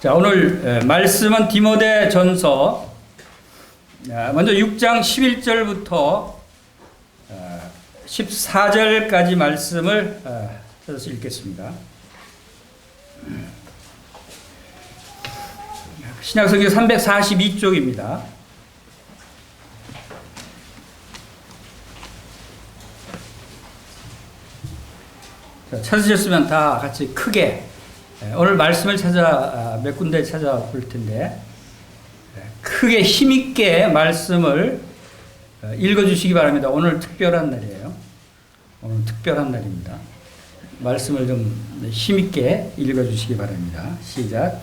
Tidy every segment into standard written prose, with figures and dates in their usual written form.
자, 오늘 말씀은 디모데 전서 먼저 6장 11절부터 14절까지 말씀을 찾아서 읽겠습니다. 신약성경 342쪽입니다. 찾으셨으면 다 같이 크게 오늘 말씀을 찾아 몇 군데 찾아볼 텐데 크게 힘있게 말씀을 읽어주시기 바랍니다. 오늘 특별한 날이에요. 오늘 특별한 날입니다. 말씀을 좀 힘있게 읽어주시기 바랍니다. 시작.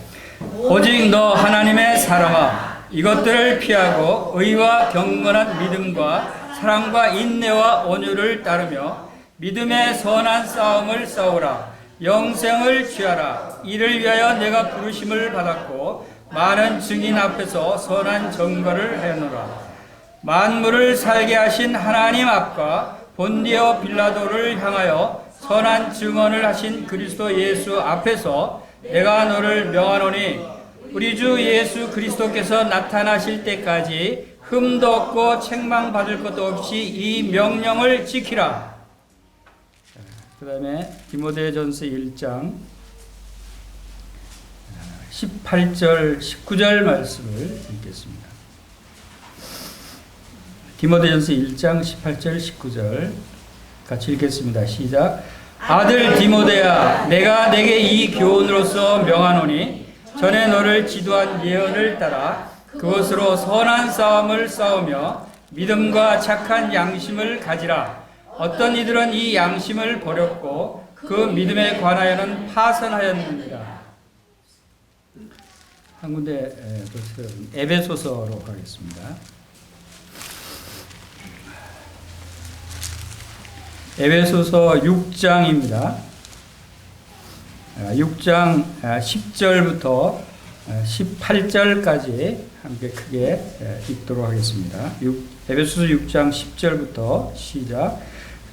오직 너 하나님의 사람아, 이것들을 피하고 의와 경건한 믿음과 사랑과 인내와 온유를 따르며 믿음의 선한 싸움을 싸우라. 영생을 취하라. 이를 위하여 내가 부르심을 받았고 많은 증인 앞에서 선한 전거를 하였노라. 만물을 살게 하신 하나님 앞과 본디오 빌라도를 향하여 선한 증언을 하신 그리스도 예수 앞에서 내가 너를 명하노니 우리 주 예수 그리스도께서 나타나실 때까지 흠도 없고 책망받을 것도 없이 이 명령을 지키라. 그 다음에 디모데전서 1장 18절 19절 말씀을 읽겠습니다. 디모데전서 1장 18절 19절 같이 읽겠습니다. 시작. 아들 디모데야, 내가 내게 이 교훈으로서 명하노니 전에 너를 지도한 예언을 따라 그것으로 선한 싸움을 싸우며 믿음과 착한 양심을 가지라. 어떤 이들은 이 양심을 버렸고 그 믿음에 관하여는 파선하였느니라. 한 군데 에베소서로 가겠습니다. 에베소서 6장입니다. 6장 10절부터 18절까지 함께 크게 읽도록 하겠습니다. 에베소서 6장 10절부터 시작.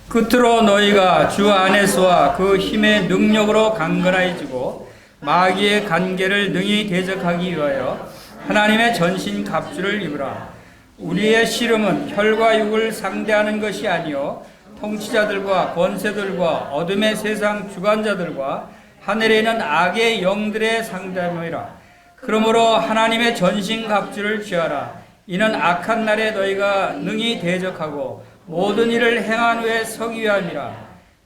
끝으로 너희가 주 안에서와 그 힘의 능력으로 강건해지고 마귀의 간계를 능히 대적하기 위하여 하나님의 전신 갑주를 입으라. 우리의 씨름은 혈과 육을 상대하는 것이 아니요 통치자들과 권세들과 어둠의 세상 주관자들과 하늘에 있는 악의 영들의 상담이라. 그러므로 하나님의 전신 갑주를 취하라. 이는 악한 날에 너희가 능히 대적하고 모든 일을 행한 후에 서기 위함이라.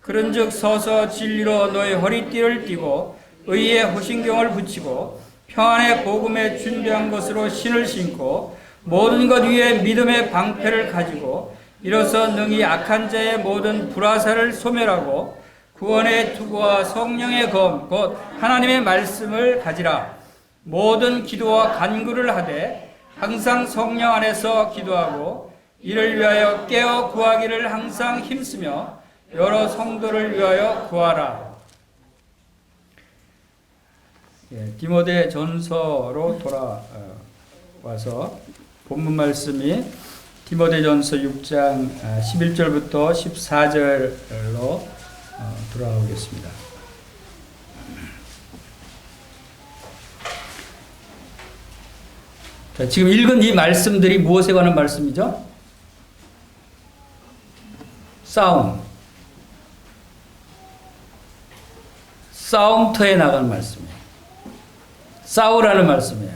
그런즉 서서 진리로 너희 허리띠를 띠고 의의 호신경을 붙이고 평안의 복음에 준비한 것으로 신을 신고 모든 것 위에 믿음의 방패를 가지고 이로써 능히 악한 자의 모든 불화살을 소멸하고 구원의 투구와 성령의 검 곧 하나님의 말씀을 가지라. 모든 기도와 간구를 하되 항상 성령 안에서 기도하고 이를 위하여 깨어 구하기를 항상 힘쓰며 여러 성도를 위하여 구하라. 디모데 전서로 돌아와서 본문 말씀이 디모데 전서 6장 11절부터 14절로 돌아오겠습니다. 자, 지금 읽은 이 말씀들이 무엇에 관한 말씀이죠? 싸움터에 나가는 말씀이에요. 싸우라는 말씀이에요.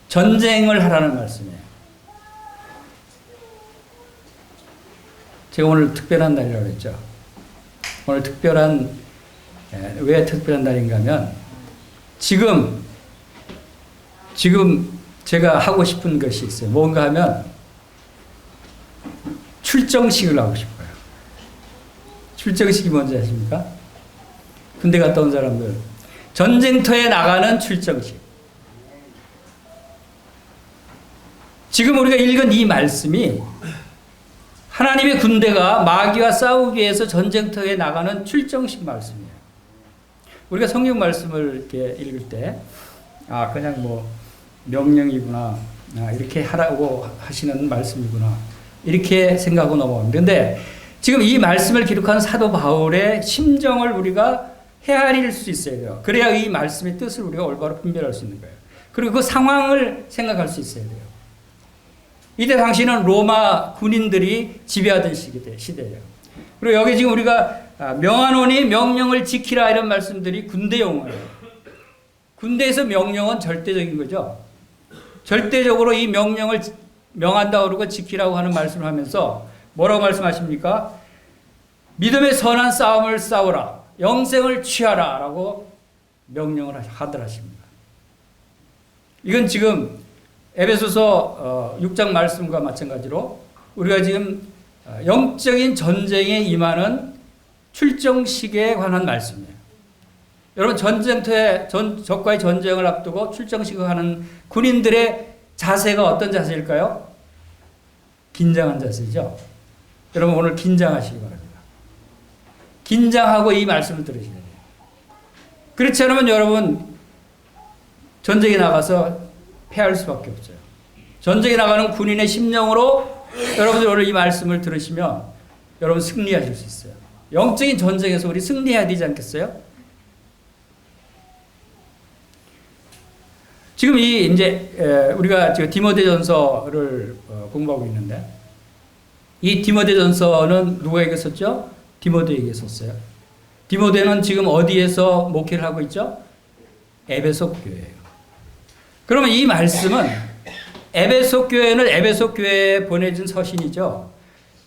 전쟁을 하라는 말씀이에요. 제가 오늘 특별한 날이라고 했죠. 오늘 왜 특별한 날인가 하면 지금 제가 하고 싶은 것이 있어요. 뭔가 하면 출정식을 하고 싶어요. 출정식이 뭔지 아십니까? 군대 갔다 온 사람들. 전쟁터에 나가는 출정식. 지금 우리가 읽은 이 말씀이 하나님의 군대가 마귀와 싸우기 위해서 전쟁터에 나가는 출정식 말씀이에요. 우리가 성경 말씀을 이렇게 읽을 때, 그냥 명령이구나. 이렇게 하라고 하시는 말씀이구나. 이렇게 생각하고 넘어갑니다. 그런데 지금 이 말씀을 기록한 사도 바울의 심정을 우리가 헤아릴 수 있어야 돼요. 그래야 이 말씀의 뜻을 우리가 올바로 분별할 수 있는 거예요. 그리고 그 상황을 생각할 수 있어야 돼요. 이때 당시는 로마 군인들이 지배하던 시대예요. 그리고 여기 지금 우리가 명하노니 명령을 지키라 이런 말씀들이 군대 용어예요. 군대에서 명령은 절대적인 거죠. 절대적으로 이 명령을 명한다 그러고 지키라고 하는 말씀을 하면서 뭐라고 말씀하십니까? 믿음의 선한 싸움을 싸우라. 영생을 취하라. 라고 명령을 하더라십니다. 이건 지금 에베소서 6장 말씀과 마찬가지로 우리가 지금 영적인 전쟁에 임하는 출정식에 관한 말씀이에요. 여러분 전쟁터에 적과의 전쟁을 앞두고 출정식을 하는 군인들의 자세가 어떤 자세일까요? 긴장한 자세죠. 여러분 오늘 긴장하시기 바랍니다. 긴장하고 이 말씀을 들으셔야 돼요. 그렇지 않으면 여러분 전쟁에 나가서 패할 수밖에 없어요. 전쟁에 나가는 군인의 심령으로 여러분들 오늘 이 말씀을 들으시면 여러분 승리하실 수 있어요. 영적인 전쟁에서 우리 승리해야 되지 않겠어요? 지금 우리가 지금 디모데전서를 공부하고 있는데 이 디모데전서는 누구에게 썼죠? 디모데에게 썼어요. 디모데는 지금 어디에서 목회를 하고 있죠? 에베소 교회예요. 그러면 이 말씀은 에베소 교회는 에베소 교회에 보내진 서신이죠.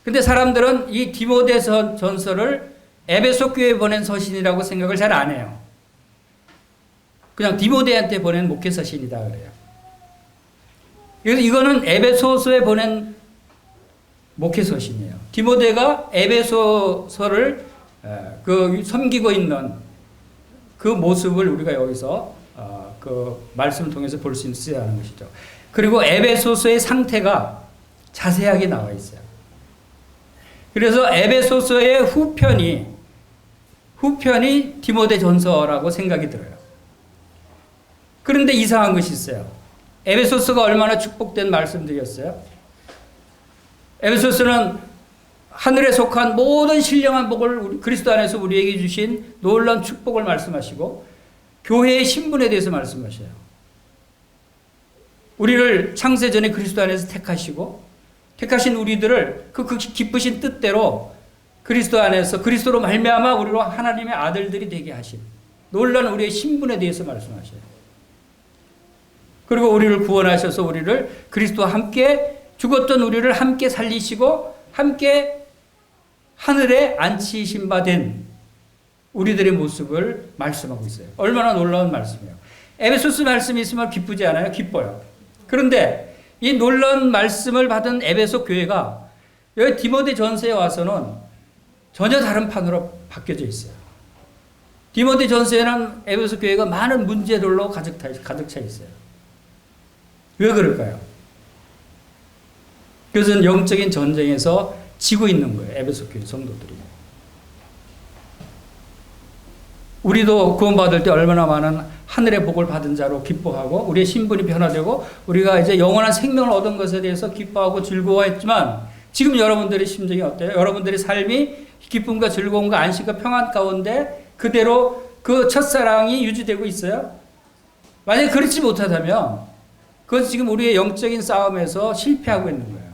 근데 사람들은 이 디모데전서를 에베소 교회에 보낸 서신이라고 생각을 잘 안 해요. 그냥 디모데한테 보낸 목회 서신이다 그래요. 그래서 이거는 에베소서에 보낸 목회 서신이에요. 디모데가 에베소서를 섬기고 있는 그 모습을 우리가 여기서 그 말씀을 통해서 볼 수 있어야 하는 것이죠. 그리고 에베소서의 상태가 자세하게 나와 있어요. 그래서 에베소서의 후편이 디모데전서라고 생각이 들어요. 그런데 이상한 것이 있어요. 에베소서가 얼마나 축복된 말씀들이었어요. 에베소서는 하늘에 속한 모든 신령한 복을 그리스도 안에서 우리에게 주신 놀라운 축복을 말씀하시고 교회의 신분에 대해서 말씀하셔요. 우리를 창세전에 그리스도 안에서 택하신 우리들을 그 기쁘신 뜻대로 그리스도 안에서 그리스도로 말미암아 우리로 하나님의 아들들이 되게 하신 놀라운 우리의 신분에 대해서 말씀하셔요. 그리고 우리를 구원하셔서 우리를 그리스도와 함께 죽었던 우리를 함께 살리시고 함께 하늘에 앉히신 바 된 우리들의 모습을 말씀하고 있어요. 얼마나 놀라운 말씀이에요. 에베소서 말씀이 있으면 기쁘지 않아요? 기뻐요. 그런데 이 놀라운 말씀을 받은 에베소 교회가 여기 디모데전서에 와서는 전혀 다른 판으로 바뀌어져 있어요. 디모데전서에는 에베소 교회가 많은 문제들로 가득 차 있어요. 왜 그럴까요? 그것은 영적인 전쟁에서 지고 있는 거예요. 에베소 교회 성도들이. 우리도 구원받을 때 얼마나 많은 하늘의 복을 받은 자로 기뻐하고 우리의 신분이 변화되고 우리가 이제 영원한 생명을 얻은 것에 대해서 기뻐하고 즐거워했지만 지금 여러분들의 심정이 어때요? 여러분들의 삶이 기쁨과 즐거움과 안식과 평안 가운데 그대로 그 첫사랑이 유지되고 있어요? 만약에 그렇지 못하다면 그건 지금 우리의 영적인 싸움에서 실패하고 있는 거예요.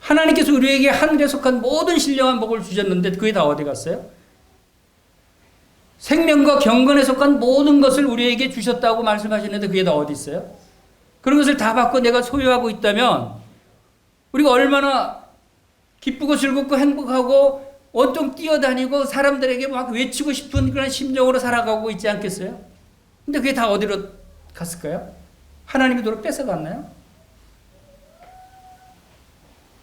하나님께서 우리에게 하늘에 속한 모든 신령한 복을 주셨는데 그게 다 어디 갔어요? 생명과 경건에 속한 모든 것을 우리에게 주셨다고 말씀하시는데 그게 다 어디 있어요? 그런 것을 다 받고 내가 소유하고 있다면 우리가 얼마나 기쁘고 즐겁고 행복하고 온통 뛰어다니고 사람들에게 막 외치고 싶은 그런 심정으로 살아가고 있지 않겠어요? 근데 그게 다 어디로 갔을까요? 하나님이 도로 뺏어갔나요?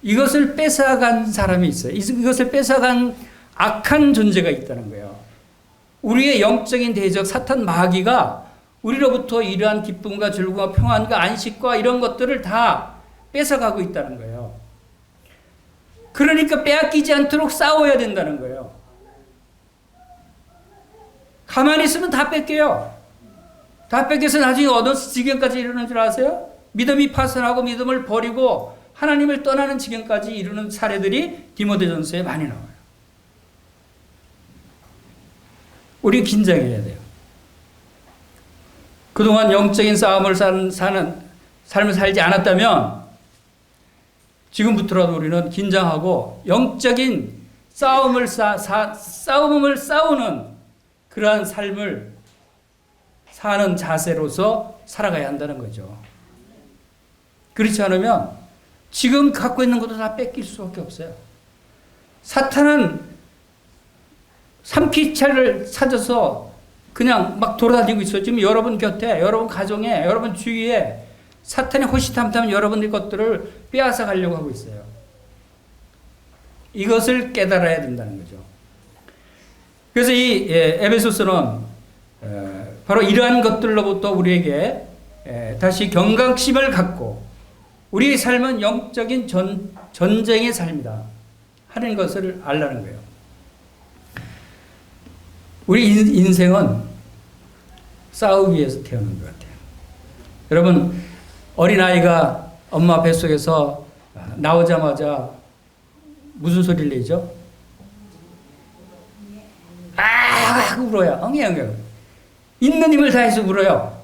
이것을 뺏어간 사람이 있어요. 이것을 뺏어간 악한 존재가 있다는 거예요. 우리의 영적인 대적 사탄 마귀가 우리로부터 이러한 기쁨과 즐거움과 평안과 안식과 이런 것들을 다 뺏어가고 있다는 거예요. 그러니까 빼앗기지 않도록 싸워야 된다는 거예요. 가만히 있으면 다 뺏겨요. 다 뺏겨서 나중에 어떤 지경까지 이르는 줄 아세요? 믿음이 파산하고 믿음을 버리고 하나님을 떠나는 지경까지 이르는 사례들이 디모데전서에 많이 나와요. 우리 긴장해야 돼요. 그동안 영적인 싸움을 사는 삶을 살지 않았다면 지금부터라도 우리는 긴장하고 영적인 싸움을 싸우는 그러한 삶을 사는 자세로서 살아가야 한다는 거죠. 그렇지 않으면 지금 갖고 있는 것도 다 뺏길 수밖에 없어요. 사탄은 산피차를 찾아서 그냥 막 돌아다니고 있어요. 지금 여러분 곁에, 여러분 가정에, 여러분 주위에 사탄이 호시탐탐 여러분의 것들을 빼앗아 가려고 하고 있어요. 이것을 깨달아야 된다는 거죠. 그래서 이 에베소서는 바로 이러한 것들로부터 우리에게 다시 경각심을 갖고 우리의 삶은 영적인 전쟁의 삶이다 하는 것을 알라는 거예요. 우리 인생은 싸우기 위해서 태어난 것 같아요. 여러분, 어린아이가 엄마 뱃속에서 나오자마자 무슨 소리를 내죠? 아! 하고 울어요. 엉엉엉. 있는 힘을 다해서 울어요.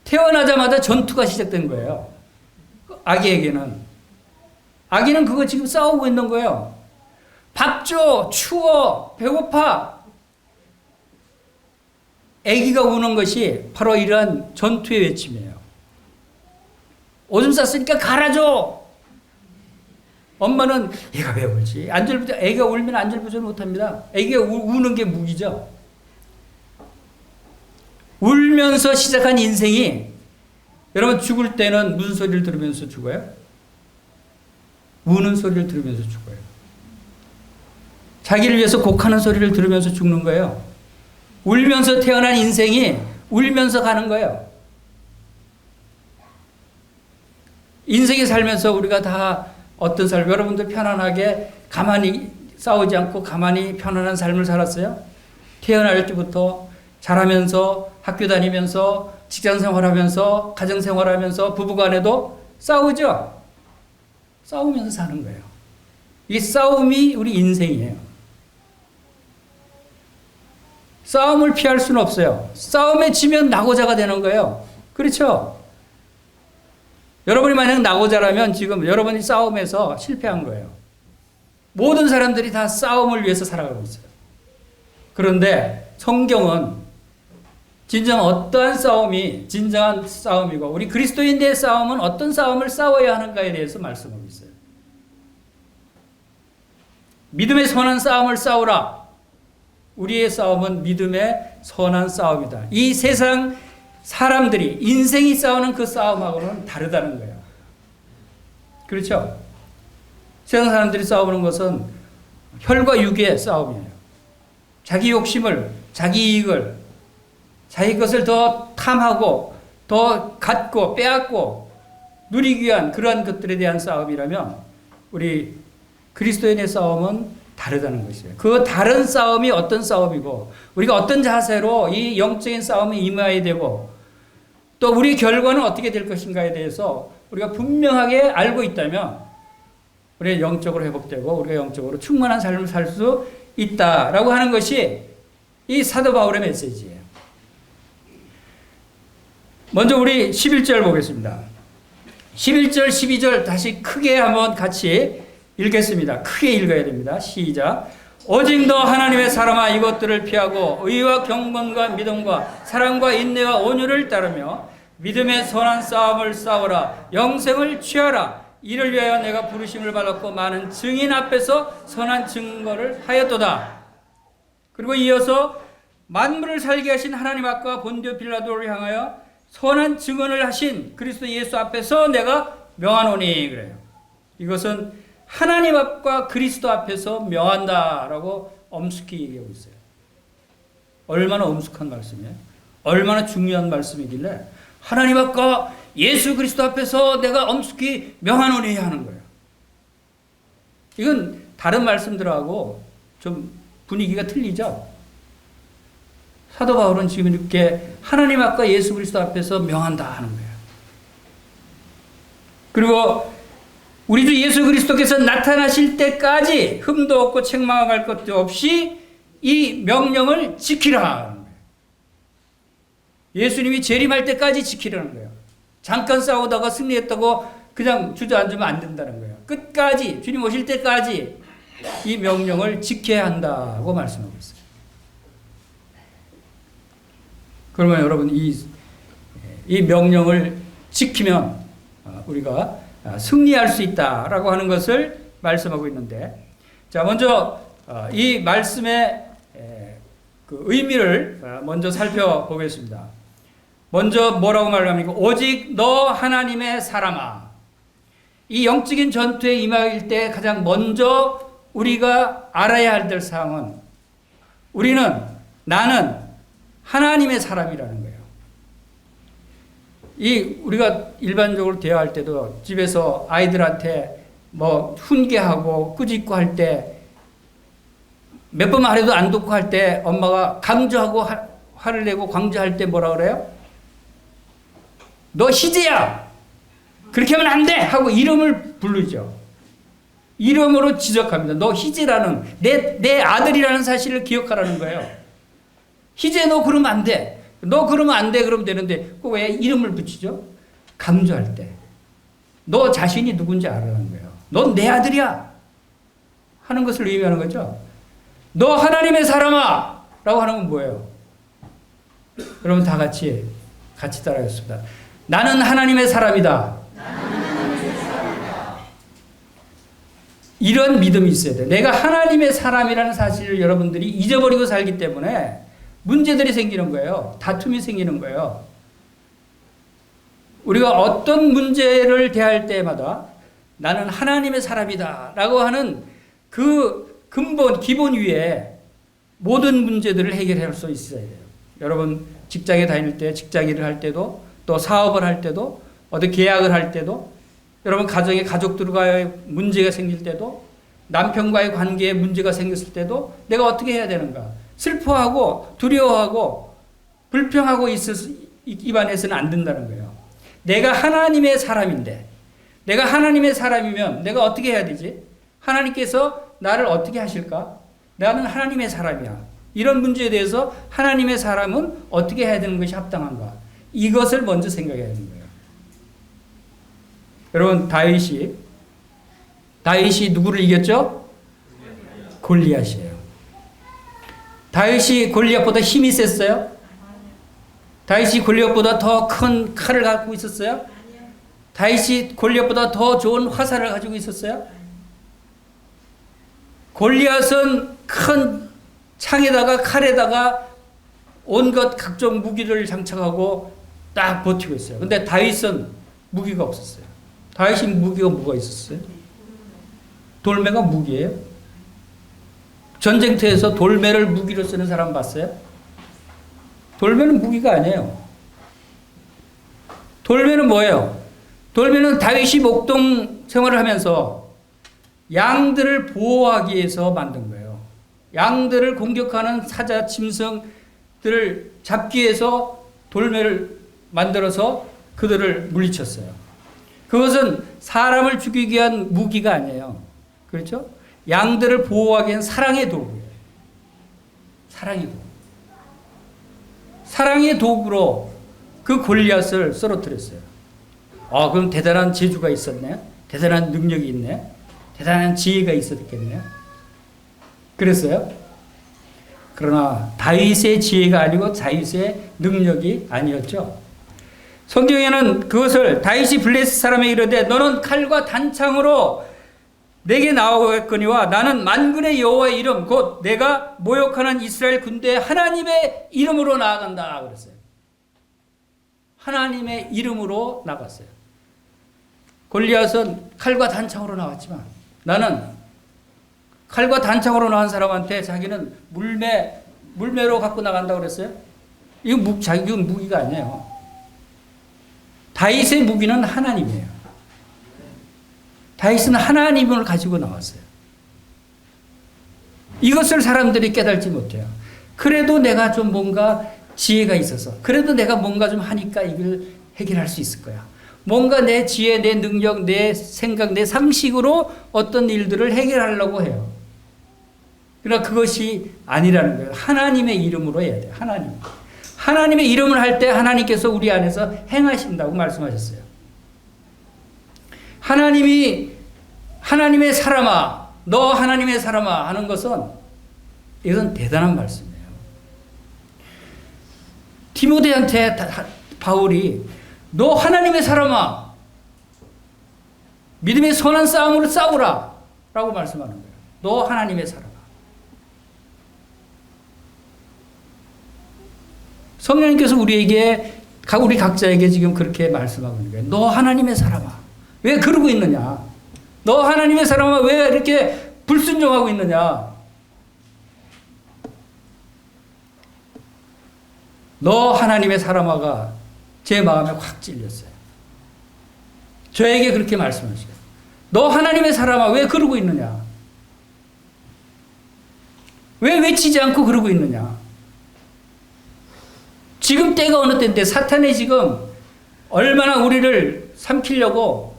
태어나자마자 전투가 시작된 거예요. 아기에게는. 아기는 그거 지금 싸우고 있는 거예요. 밥 줘! 추워! 배고파! 아기가 우는 것이 바로 이러한 전투의 외침이에요. 오줌 쌌으니까 갈아줘! 엄마는 애가 왜 울지? 애가 울면 안절부절 못합니다. 애가 우는 게 무기죠. 울면서 시작한 인생이 여러분 죽을 때는 무슨 소리를 들으면서 죽어요? 우는 소리를 들으면서 죽어요. 자기를 위해서 곡하는 소리를 들으면서 죽는 거예요. 울면서 태어난 인생이 울면서 가는 거예요. 인생에 살면서 우리가 다 어떤 삶, 여러분들 편안하게 가만히 싸우지 않고 가만히 편안한 삶을 살았어요? 태어날 때부터 자라면서 학교 다니면서 직장 생활하면서 가정 생활하면서 부부간에도 싸우죠? 싸우면서 사는 거예요. 이 싸움이 우리 인생이에요. 싸움을 피할 수는 없어요. 싸움에 지면 낙오자가 되는 거예요. 그렇죠? 여러분이 만약 낙오자라면 지금 여러분이 싸움에서 실패한 거예요. 모든 사람들이 다 싸움을 위해서 살아가고 있어요. 그런데 성경은 진정 어떠한 싸움이 진정한 싸움이고 우리 그리스도인들의 싸움은 어떤 싸움을 싸워야 하는가에 대해서 말씀하고 있어요. 믿음의 선한 싸움을 싸우라. 우리의 싸움은 믿음의 선한 싸움이다. 이 세상 사람들이 인생이 싸우는 그 싸움하고는 다르다는 거예요. 그렇죠? 세상 사람들이 싸우는 것은 혈과 육의 싸움이에요. 자기 욕심을, 자기 이익을, 자기 것을 더 탐하고 더 갖고 빼앗고 누리기 위한 그러한 것들에 대한 싸움이라면 우리 그리스도인의 싸움은 다르다는 것이에요. 그 다른 싸움이 어떤 싸움이고 우리가 어떤 자세로 이 영적인 싸움에 임해야 되고 또 우리 결과는 어떻게 될 것인가에 대해서 우리가 분명하게 알고 있다면 우리가 영적으로 회복되고 우리가 영적으로 충만한 삶을 살 수 있다라고 하는 것이 이 사도 바울의 메시지예요. 먼저 우리 11절 보겠습니다. 11절, 12절 다시 크게 한번 같이 읽겠습니다. 크게 읽어야 됩니다. 시작. 오직 너 하나님의 사람아 이것들을 피하고 의와 경건과 믿음과 사랑과 인내와 온유를 따르며 믿음의 선한 싸움을 싸우라. 영생을 취하라. 이를 위하여 내가 부르심을 받았고 많은 증인 앞에서 선한 증거를 하였도다. 그리고 이어서 만물을 살게 하신 하나님 앞과 본디오 빌라도를 향하여 선한 증언을 하신 그리스도 예수 앞에서 내가 명하노니 그래요. 이것은 하나님 앞과 그리스도 앞에서 명한다라고 엄숙히 얘기하고 있어요. 얼마나 엄숙한 말씀이에요? 얼마나 중요한 말씀이길래 하나님 앞과 예수 그리스도 앞에서 내가 엄숙히 명하노니 하는 거예요. 이건 다른 말씀들하고 좀 분위기가 틀리죠? 사도 바울은 지금 이렇게 하나님 앞과 예수 그리스도 앞에서 명한다 하는 거예요. 그리고 우리 주 예수 그리스도께서 나타나실 때까지 흠도 없고 책망할 것도 없이 이 명령을 지키라 하는 거예요. 예수님이 재림할 때까지 지키려는 거예요. 잠깐 싸우다가 승리했다고 그냥 주저앉으면 안 된다는 거예요. 끝까지, 주님 오실 때까지 이 명령을 지켜야 한다고 말씀하고 있어요. 그러면 여러분 이 명령을 지키면 우리가 승리할 수 있다라고 하는 것을 말씀하고 있는데, 자, 먼저 이 말씀의 그 의미를 먼저 살펴보겠습니다. 먼저 뭐라고 말합니까? 오직 너 하나님의 사람아. 이 영적인 전투에 임할 때 가장 먼저 우리가 알아야 할 사항은 나는 하나님의 사람이라는 거예요. 우리가 일반적으로 대화할 때도 집에서 아이들한테 뭐 훈계하고 꾸짖고 할 때 몇 번 말해도 안 듣고 할 때 엄마가 강조하고 화를 내고 강조할 때 뭐라 그래요? 너 희재야! 그렇게 하면 안 돼! 하고 이름을 부르죠. 이름으로 지적합니다. 너 희재라는 내 아들이라는 사실을 기억하라는 거예요. 희재 너 그러면 안 돼. 너 그러면 안 돼. 그러면 되는데 그 왜 이름을 붙이죠? 강조할 때. 너 자신이 누군지 알아라는 거예요. 넌 내 아들이야. 하는 것을 의미하는 거죠. 너 하나님의 사람아! 라고 하는 건 뭐예요? 여러분 다 같이 따라하겠습니다. 나는 하나님의 사람이다. 이런 믿음이 있어야 돼. 내가 하나님의 사람이라는 사실을 여러분들이 잊어버리고 살기 때문에 문제들이 생기는 거예요. 다툼이 생기는 거예요. 우리가 어떤 문제를 대할 때마다 나는 하나님의 사람이다 라고 하는 그 기본 위에 모든 문제들을 해결할 수 있어야 돼요. 여러분 직장에 다닐 때, 직장 일을 할 때도, 또 사업을 할 때도, 어디 계약을 할 때도, 여러분 가정에 가족들과의 문제가 생길 때도, 남편과의 관계에 문제가 생겼을 때도 내가 어떻게 해야 되는가? 슬퍼하고 두려워하고 불평하고 입안에서는 안 된다는 거예요. 내가 하나님의 사람인데, 내가 하나님의 사람이면 내가 어떻게 해야 되지? 하나님께서 나를 어떻게 하실까? 나는 하나님의 사람이야. 이런 문제에 대해서 하나님의 사람은 어떻게 해야 되는 것이 합당한가? 이것을 먼저 생각해야 되는 거예요. 여러분 다윗이 누구를 이겼죠? 골리앗이에요. 다윗이 골리앗보다 힘이 셌어요? 다윗이 골리앗보다 더 큰 칼을 갖고 있었어요? 다윗이 골리앗보다 더 좋은 화살을 가지고 있었어요? 골리앗은 큰 창에다가 칼에다가 온갖 각종 무기를 장착하고 딱 버티고 있어요. 근데 다윗은 무기가 없었어요. 다윗이 무기가 뭐가 있었어요? 돌매가 무기예요? 전쟁터에서 돌매를 무기로 쓰는 사람 봤어요? 돌매는 무기가 아니에요. 돌매는 뭐예요? 돌매는 다윗이 목동 생활을 하면서 양들을 보호하기 위해서 만든 거예요. 양들을 공격하는 사자, 짐승들을 잡기 위해서 돌매를 만들어서 그들을 물리쳤어요. 그것은 사람을 죽이기 위한 무기가 아니에요. 그렇죠? 양들을 보호하기 위한 사랑의 도구예요. 사랑의 도구. 사랑의 도구로 그 골리앗을 쓰러뜨렸어요. 그럼 대단한 재주가 있었네. 대단한 능력이 있네. 대단한 지혜가 있었겠네요. 그랬어요? 그러나 다윗의 지혜가 아니고 다윗의 능력이 아니었죠. 성경에는 그것을 다윗이 블레셋 사람에게 이르되 너는 칼과 단창으로 내게 나오겠거니와 나는 만군의 여호와의 이름 곧 내가 모욕하는 이스라엘 군대의 하나님의 이름으로 나아간다 그랬어요. 하나님의 이름으로 나갔어요. 골리앗은 칼과 단창으로 나왔지만 나는 칼과 단창으로 나온 사람한테 자기는 물매로 갖고 나간다고 그랬어요. 이건 자기 무기가 아니에요. 다윗의 무기는 하나님이에요. 다윗은 하나님을 가지고 나왔어요. 이것을 사람들이 깨달지 못해요. 그래도 내가 좀 뭔가 지혜가 있어서, 그래도 내가 뭔가 좀 하니까 이걸 해결할 수 있을 거야. 뭔가 내 지혜, 내 능력, 내 생각, 내 상식으로 어떤 일들을 해결하려고 해요. 그러나 그것이 아니라는 거예요. 하나님의 이름으로 해야 돼요. 하나님의 이름을 할 때 하나님께서 우리 안에서 행하신다고 말씀하셨어요. 하나님이 하나님의 사람아, 너 하나님의 사람아 하는 것은 이것은 대단한 말씀이에요. 디모데한테 바울이 너 하나님의 사람아, 믿음의 선한 싸움으로 싸우라 라고 말씀하는 거예요. 너 하나님의 사람아. 성령님께서 우리에게, 우리 각자에게 지금 그렇게 말씀하고 있는 거예요. 너 하나님의 사람아. 왜 그러고 있느냐? 너 하나님의 사람아 왜 이렇게 불순종하고 있느냐? 너 하나님의 사람아가 제 마음에 확 찔렸어요. 저에게 그렇게 말씀하시고, 너 하나님의 사람아 왜 그러고 있느냐? 왜 외치지 않고 그러고 있느냐? 지금 때가 어느 때인데 사탄이 지금 얼마나 우리를 삼키려고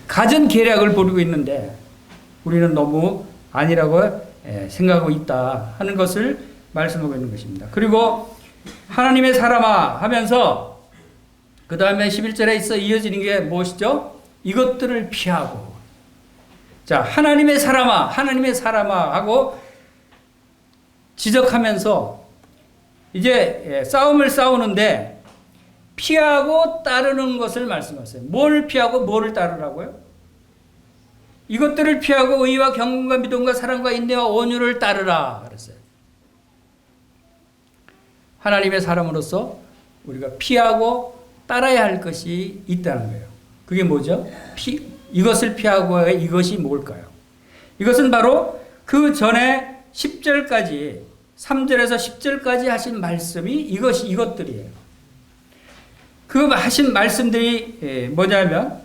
가전 계략을 벌이고 있는데 우리는 너무 아니라고 생각하고 있다 하는 것을 말씀하고 있는 것입니다. 그리고 하나님의 사람아 하면서 그 다음에 11절에 있어 이어지는 게 무엇이죠? 이것들을 피하고. 자, 하나님의 사람아, 하나님의 사람아 하고 지적하면서 이제 싸움을 싸우는데 피하고 따르는 것을 말씀하세요. 뭘 피하고 뭐를 따르라고요? 이것들을 피하고 의와 경건과 믿음과 사랑과 인내와 온유를 따르라 그랬어요. 하나님의 사람으로서 우리가 피하고 따라야 할 것이 있다는 거예요. 그게 뭐죠? 이것을 피하고 이것이 뭘까요? 이것은 바로 그 전에 10절까지 3절에서 10절까지 하신 말씀이 이것들이에요. 그 하신 말씀들이 뭐냐면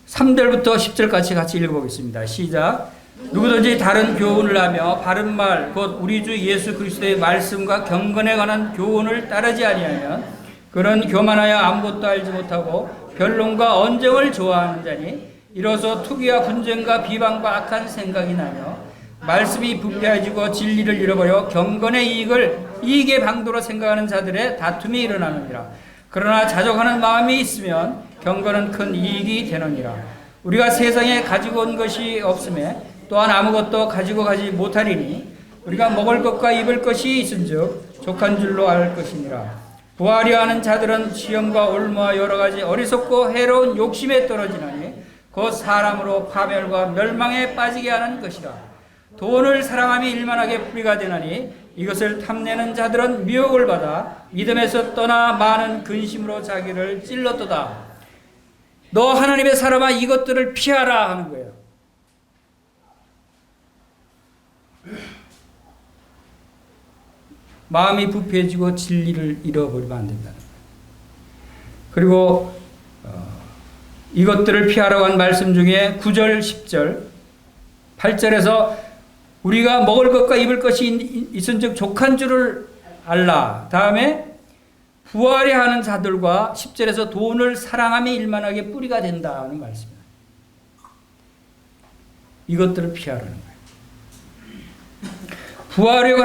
3절부터 10절까지 같이 읽어보겠습니다. 시작. 누구든지 다른 교훈을 하며 바른 말 곧 우리 주 예수 그리스도의 말씀과 경건에 관한 교훈을 따르지 아니하면 그는 교만하여 아무것도 알지 못하고 변론과 언쟁을 좋아하는 자니 이로써 투기와 분쟁과 비방과 악한 생각이 나며 말씀이 부패해지고 진리를 잃어버려 경건의 이익의 방도로 생각하는 자들의 다툼이 일어나느니라. 그러나 자족하는 마음이 있으면 경건은 큰 이익이 되느니라. 우리가 세상에 가지고 온 것이 없음에 또한 아무것도 가지고 가지 못하리니 우리가 먹을 것과 입을 것이 있은즉 족한 줄로 알 것이니라. 부하려 하는 자들은 시험과 올무와 여러 가지 어리석고 해로운 욕심에 떨어지나니 곧 사람으로 파멸과 멸망에 빠지게 하는 것이라. 돈을 사랑함이 일만하게 뿌리가 되나니 이것을 탐내는 자들은 미혹을 받아 믿음에서 떠나 많은 근심으로 자기를 찔렀도다. 너 하나님의 사람아 이것들을 피하라 하는 거예요. 마음이 부패해지고 진리를 잃어버리면 안 된다는 거예요. 그리고 이것들을 피하라고 한 말씀 중에 9절, 10절, 8절에서 우리가 먹을 것과 입을 것이 있은즉 족한 줄을 알라. 다음에 부하려 하는 자들과 10절에서 돈을 사랑함이 일만하게 뿌리가 된다는 말씀입니다. 이것들을 피하라는 거예요. 부하려고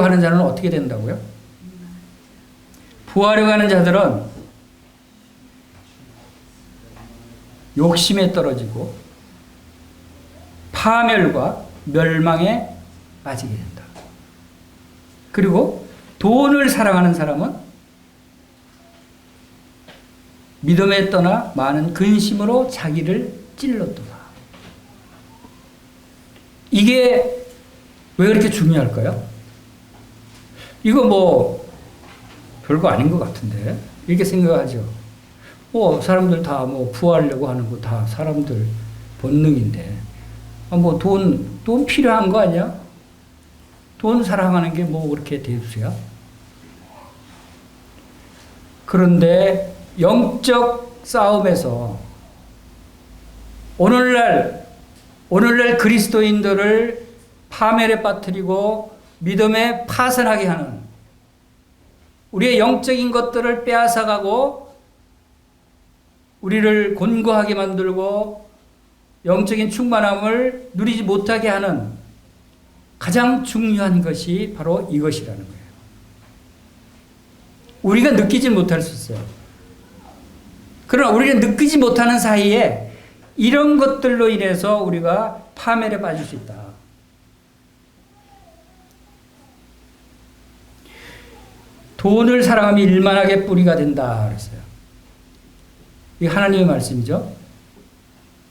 하는 자는 어떻게 된다고요? 부하려고 하는 자들은 욕심에 떨어지고 파멸과 멸망에 빠지게 된다. 그리고 돈을 사랑하는 사람은 믿음에 떠나 많은 근심으로 자기를 찔렀도다. 이게 왜 그렇게 중요할까요? 이거 뭐 별거 아닌 것 같은데 이렇게 생각하죠. 사람들 다 부하려고 하는 거 다 사람들 본능인데 돈 필요한 거 아니야? 돈 사랑하는 게 그렇게 대수야? 그런데 영적 싸움에서 오늘날 그리스도인들을 파멸에 빠뜨리고 믿음에 파산하게 하는 우리의 영적인 것들을 빼앗아가고 우리를 곤고하게 만들고 영적인 충만함을 누리지 못하게 하는 가장 중요한 것이 바로 이것이라는 거예요. 우리가 느끼지 못할 수 있어요. 그러나 우리가 느끼지 못하는 사이에 이런 것들로 인해서 우리가 파멸에 빠질 수 있다. 돈을 사랑하면 일만하게 뿌리가 된다 그랬어요. 이게 하나님의 말씀이죠.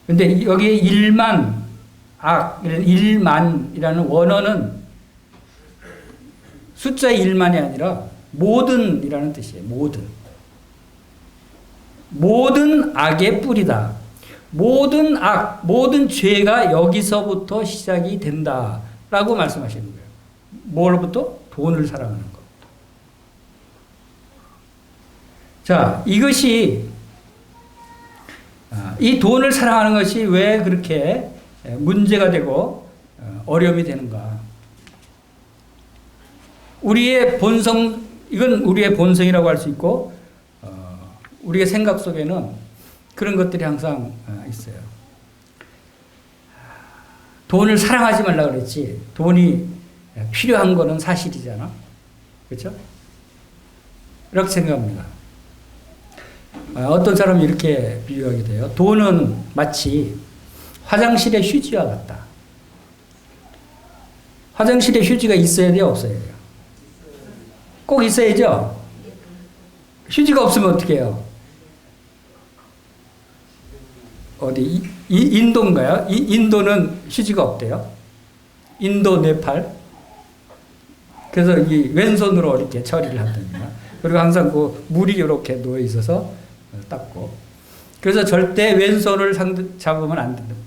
근데 여기에 일만, 일만이라는 원어는 숫자의 일만이 아니라 모든이라는 뜻이에요. 모든 악의 뿌리다. 모든 악, 모든 죄가 여기서부터 시작이 된다라고 말씀하시는 거예요. 뭐로부터? 돈을 사랑하는 것. 자, 이것이 이 돈을 사랑하는 것이 왜 그렇게 문제가 되고 어려움이 되는가? 우리의 본성, 이건 우리의 본성이라고 할 수 있고, 우리의 생각 속에는 그런 것들이 항상 있어요. 돈을 사랑하지 말라 그랬지. 돈이 필요한 거는 사실이잖아. 그렇죠? 이렇게 생각합니다. 어떤 사람이 이렇게 비유하게 돼요. 돈은 마치 화장실의 휴지와 같다. 화장실에 휴지가 있어야 돼요, 없어야 돼요? 꼭 있어야죠? 휴지가 없으면 어떻게 해요? 어디, 인도인가요? 인도는 휴지가 없대요. 인도, 네팔. 그래서 이 왼손으로 이렇게 처리를 한답니다. 그리고 항상 그 물이 이렇게 누워 있어서 닦고. 그래서 절대 왼손을 잡으면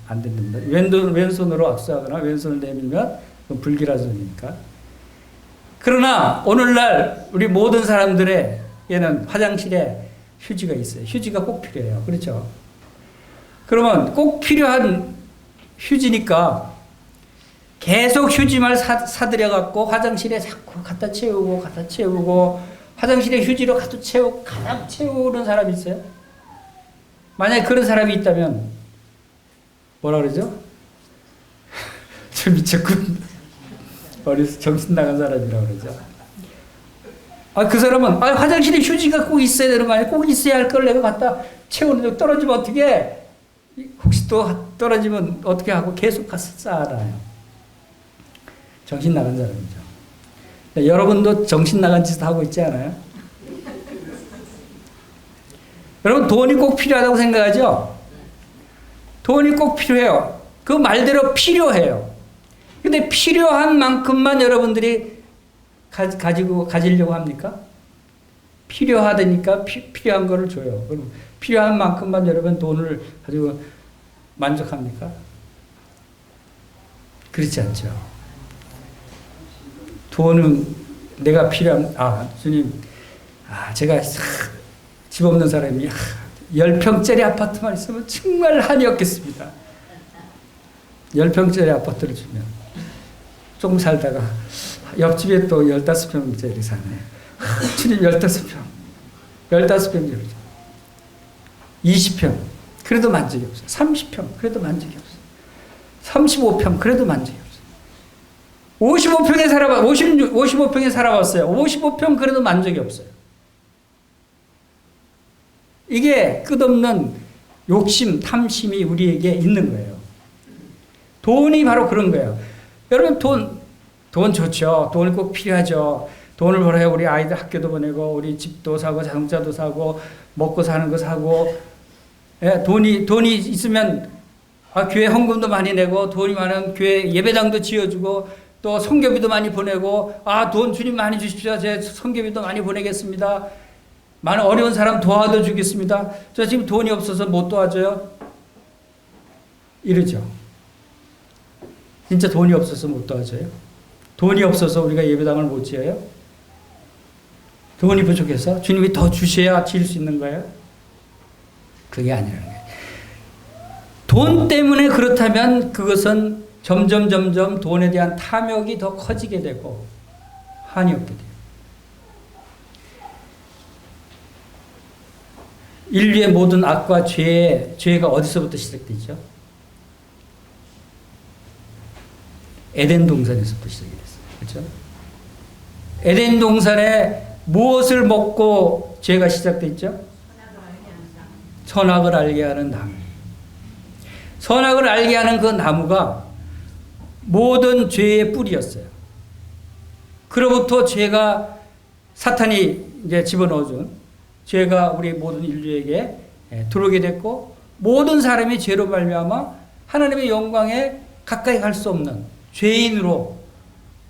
안 된답니다. 왼손으로 악수하거나 왼손을 내밀면 불길화전이니까. 그러나 오늘날 우리 모든 사람들에게는 화장실에 휴지가 있어요. 휴지가 꼭 필요해요. 그렇죠? 그러면 꼭 필요한 휴지니까 계속 휴지만 사들여갖고 화장실에 자꾸 갖다 채우고 화장실에 휴지로 가득 채우는 사람이 있어요? 만약에 그런 사람이 있다면 뭐라 그러죠? 저 미쳤군. 어디서 정신 나간 사람이라고 그러죠. 그 사람은 화장실에 휴지가 꼭 있어야 되는 거 아니야? 꼭 있어야 할 걸 내가 갖다 채우는데 떨어지면 어떻게 해? 혹시 또 떨어지면 어떻게 하고 계속 가서 쌓아놔요. 정신 나간 사람이죠. 여러분도 정신 나간 짓 하고 있지 않아요? 여러분 돈이 꼭 필요하다고 생각하죠? 돈이 꼭 필요해요. 그 말대로 필요해요. 근데 필요한 만큼만 여러분들이 가지려고 합니까? 필요하다니까 필요한 거를 줘요. 그럼 필요한 만큼만 여러분 돈을 가지고 만족합니까? 그렇지 않죠. 돈은 내가 필요한, 주님, 제가 집 없는 사람이 10평짜리 아파트만 있으면 정말 한이 없겠습니다. 10평짜리 아파트를 주면 조금 살다가 옆집에 또 15평짜리 사네. 주님 15평. 15평 20평. 그래도 만족이 없어요. 30평. 그래도 만족이 없어요. 35평. 그래도 만족이 없어요. 55평에 살아봤어요. 55평 그래도 만족이 없어요. 이게 끝없는 욕심, 탐심이 우리에게 있는 거예요. 돈이 바로 그런 거예요. 여러분 돈 좋죠. 돈이 꼭 필요하죠. 돈을 벌어야 우리 아이들 학교도 보내고 우리 집도 사고 자동차도 사고 먹고 사는 거 사고. 예, 돈이 있으면 교회 헌금도 많이 내고 돈이 많으면 교회 예배당도 지어주고 또 선교비도 많이 보내고 돈 주님 많이 주십시오. 제 선교비도 많이 보내겠습니다. 많은 어려운 사람 도와도 주겠습니다. 저 지금 돈이 없어서 못 도와줘요. 이러죠. 진짜 돈이 없어서 못 도와줘요? 돈이 없어서 우리가 예배당을 못 지어요? 돈이 부족해서 주님이 더 주셔야 지을 수 있는 거예요? 그게 아니라는 거예요. 돈 때문에 그렇다면 그것은 점점 돈에 대한 탐욕이 더 커지게 되고 한이 없게 돼요. 인류의 모든 악과 죄가 어디서부터 시작되죠? 에덴 동산에서부터 시작이 됐어요. 그렇죠? 에덴 동산에 무엇을 먹고 죄가 시작됐죠? 선악을 알게 하는 나무. 선악을 알게 하는 그 나무가 모든 죄의 뿌리였어요. 그로부터 죄가 사탄이 이제 집어넣어준 죄가 우리 모든 인류에게 들어오게 됐고 모든 사람이 죄로 말미암아 하나님의 영광에 가까이 갈 수 없는 죄인으로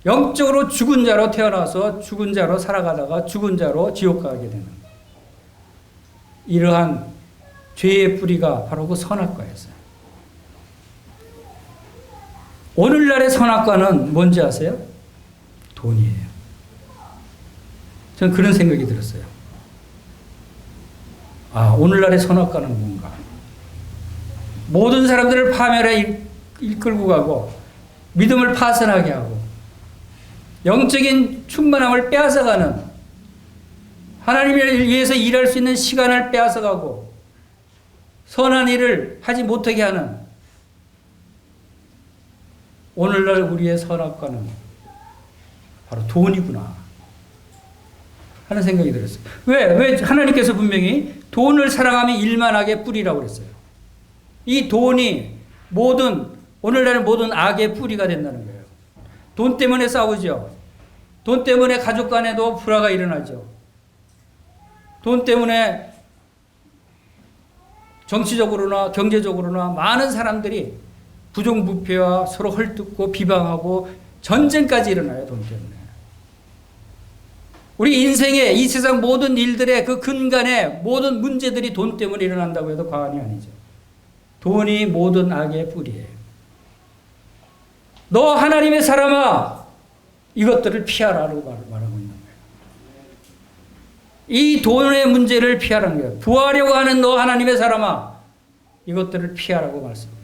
영적으로 죽은 자로 태어나서 죽은 자로 살아가다가 죽은 자로 지옥 가게 되는 이러한 죄의 뿌리가 바로 그 선악과였어요. 오늘날의 선악과는 뭔지 아세요? 돈이에요. 저는 그런 생각이 들었어요. 아, 오늘날의 선악과는 뭔가? 모든 사람들을 파멸에 이끌고 가고 믿음을 파산하게 하고 영적인 충만함을 빼앗아가는 하나님을 위해서 일할 수 있는 시간을 빼앗아가고 선한 일을 하지 못하게 하는 오늘날 우리의 선악과는 바로 돈이구나 하는 생각이 들었어요. 왜 하나님께서 분명히 돈을 사랑하면 일만하게 뿌리라고 그랬어요. 이 돈이 오늘날의 모든 악의 뿌리가 된다는 거예요. 돈 때문에 싸우죠. 돈 때문에 가족 간에도 불화가 일어나죠. 돈 때문에 정치적으로나 경제적으로나 많은 사람들이 부정부패와 서로 헐뜯고 비방하고 전쟁까지 일어나요. 돈 때문에. 우리 인생의 이 세상 모든 일들의 그 근간에 모든 문제들이 돈 때문에 일어난다고 해도 과언이 아니죠. 돈이 모든 악의 뿌리예요. 너 하나님의 사람아 이것들을 피하라고 말하고 있는 거예요. 이 돈의 문제를 피하라는 거예요. 부하려고 하는 너 하나님의 사람아 이것들을 피하라고 말씀합니다.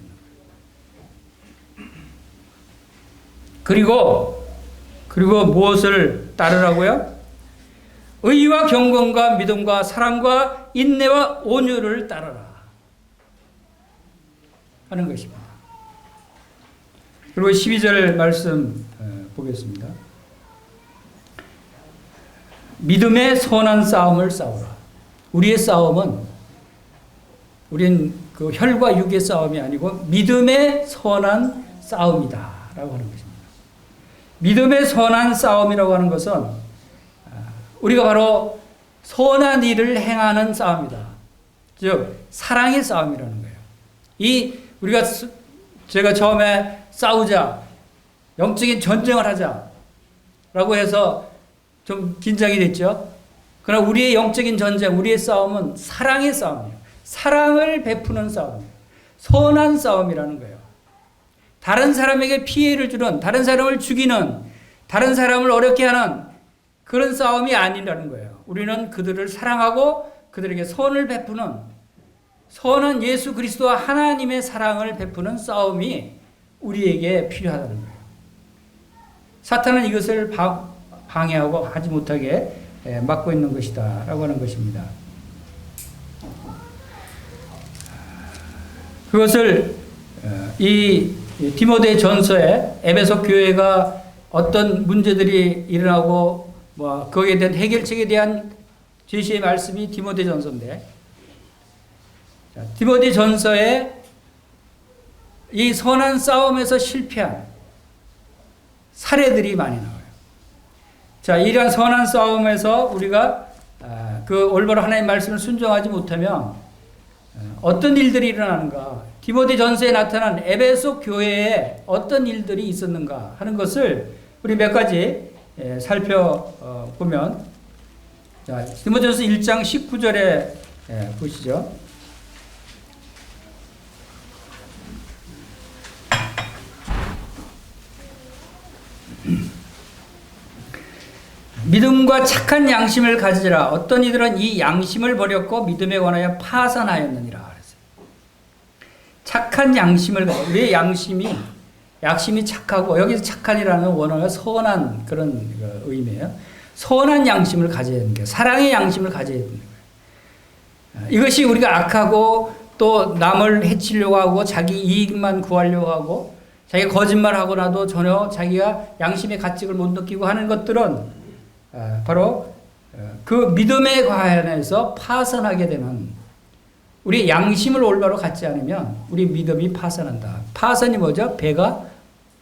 그리고 무엇을 따르라고요? 의와 경건과 믿음과 사랑과 인내와 온유를 따르라 하는 것입니다. 그리고 12절 말씀 보겠습니다. 믿음의 선한 싸움을 싸우라. 우리의 싸움은 우린 그 혈과 육의 싸움이 아니고 믿음의 선한 싸움이다 라고 하는 것입니다. 믿음의 선한 싸움이라고 하는 것은 우리가 바로 선한 일을 행하는 싸움이다. 즉 사랑의 싸움이라는 거예요. 제가 처음에 싸우자, 영적인 전쟁을 하자라고 해서 좀 긴장이 됐죠. 그러나 우리의 영적인 전쟁, 우리의 싸움은 사랑의 싸움이에요. 사랑을 베푸는 싸움이에요. 선한 싸움이라는 거예요. 다른 사람에게 피해를 주는, 다른 사람을 죽이는, 다른 사람을 어렵게 하는 그런 싸움이 아니라는 거예요. 우리는 그들을 사랑하고 그들에게 선을 베푸는 선한 예수 그리스도와 하나님의 사랑을 베푸는 싸움이 우리에게 필요하다는 거예요. 사탄은 이것을 방해하고 하지 못하게 막고 있는 것이다 라고 하는 것입니다. 그것을 이 디모데 전서에 에베소 교회가 어떤 문제들이 일어나고 거기에 대한 해결책에 대한 제시의 말씀이 디모데 전서인데 디모데 전서에 이 선한 싸움에서 실패한 사례들이 많이 나와요. 자, 이러한 선한 싸움에서 우리가 그 올바로 하나님의 말씀을 순종하지 못하면 어떤 일들이 일어나는가, 디모데 전서에 나타난 에베소 교회에 어떤 일들이 있었는가 하는 것을 우리 몇 가지 살펴보면, 자, 디모데 전서 1장 19절에 보시죠. 믿음과 착한 양심을 가지라. 어떤 이들은 이 양심을 버렸고 믿음에 관하여 파산하였느니라. 그랬어요. 착한 양심을 가지라. 우리의 양심이 착하고, 여기서 착한이라는 원어가 선한 그런 의미예요. 선한 양심을 가져야 되는 거예요. 사랑의 양심을 가져야 되는 거예요. 이것이 우리가 악하고 또 남을 해치려고 하고 자기 이익만 구하려고 하고 자기가 거짓말하고 나도 전혀 자기가 양심의 가책을 못 느끼고 하는 것들은 바로 그 믿음에 관해서 파선하게 되는, 우리 양심을 올바로 갖지 않으면 우리 믿음이 파선한다. 파선이 뭐죠? 배가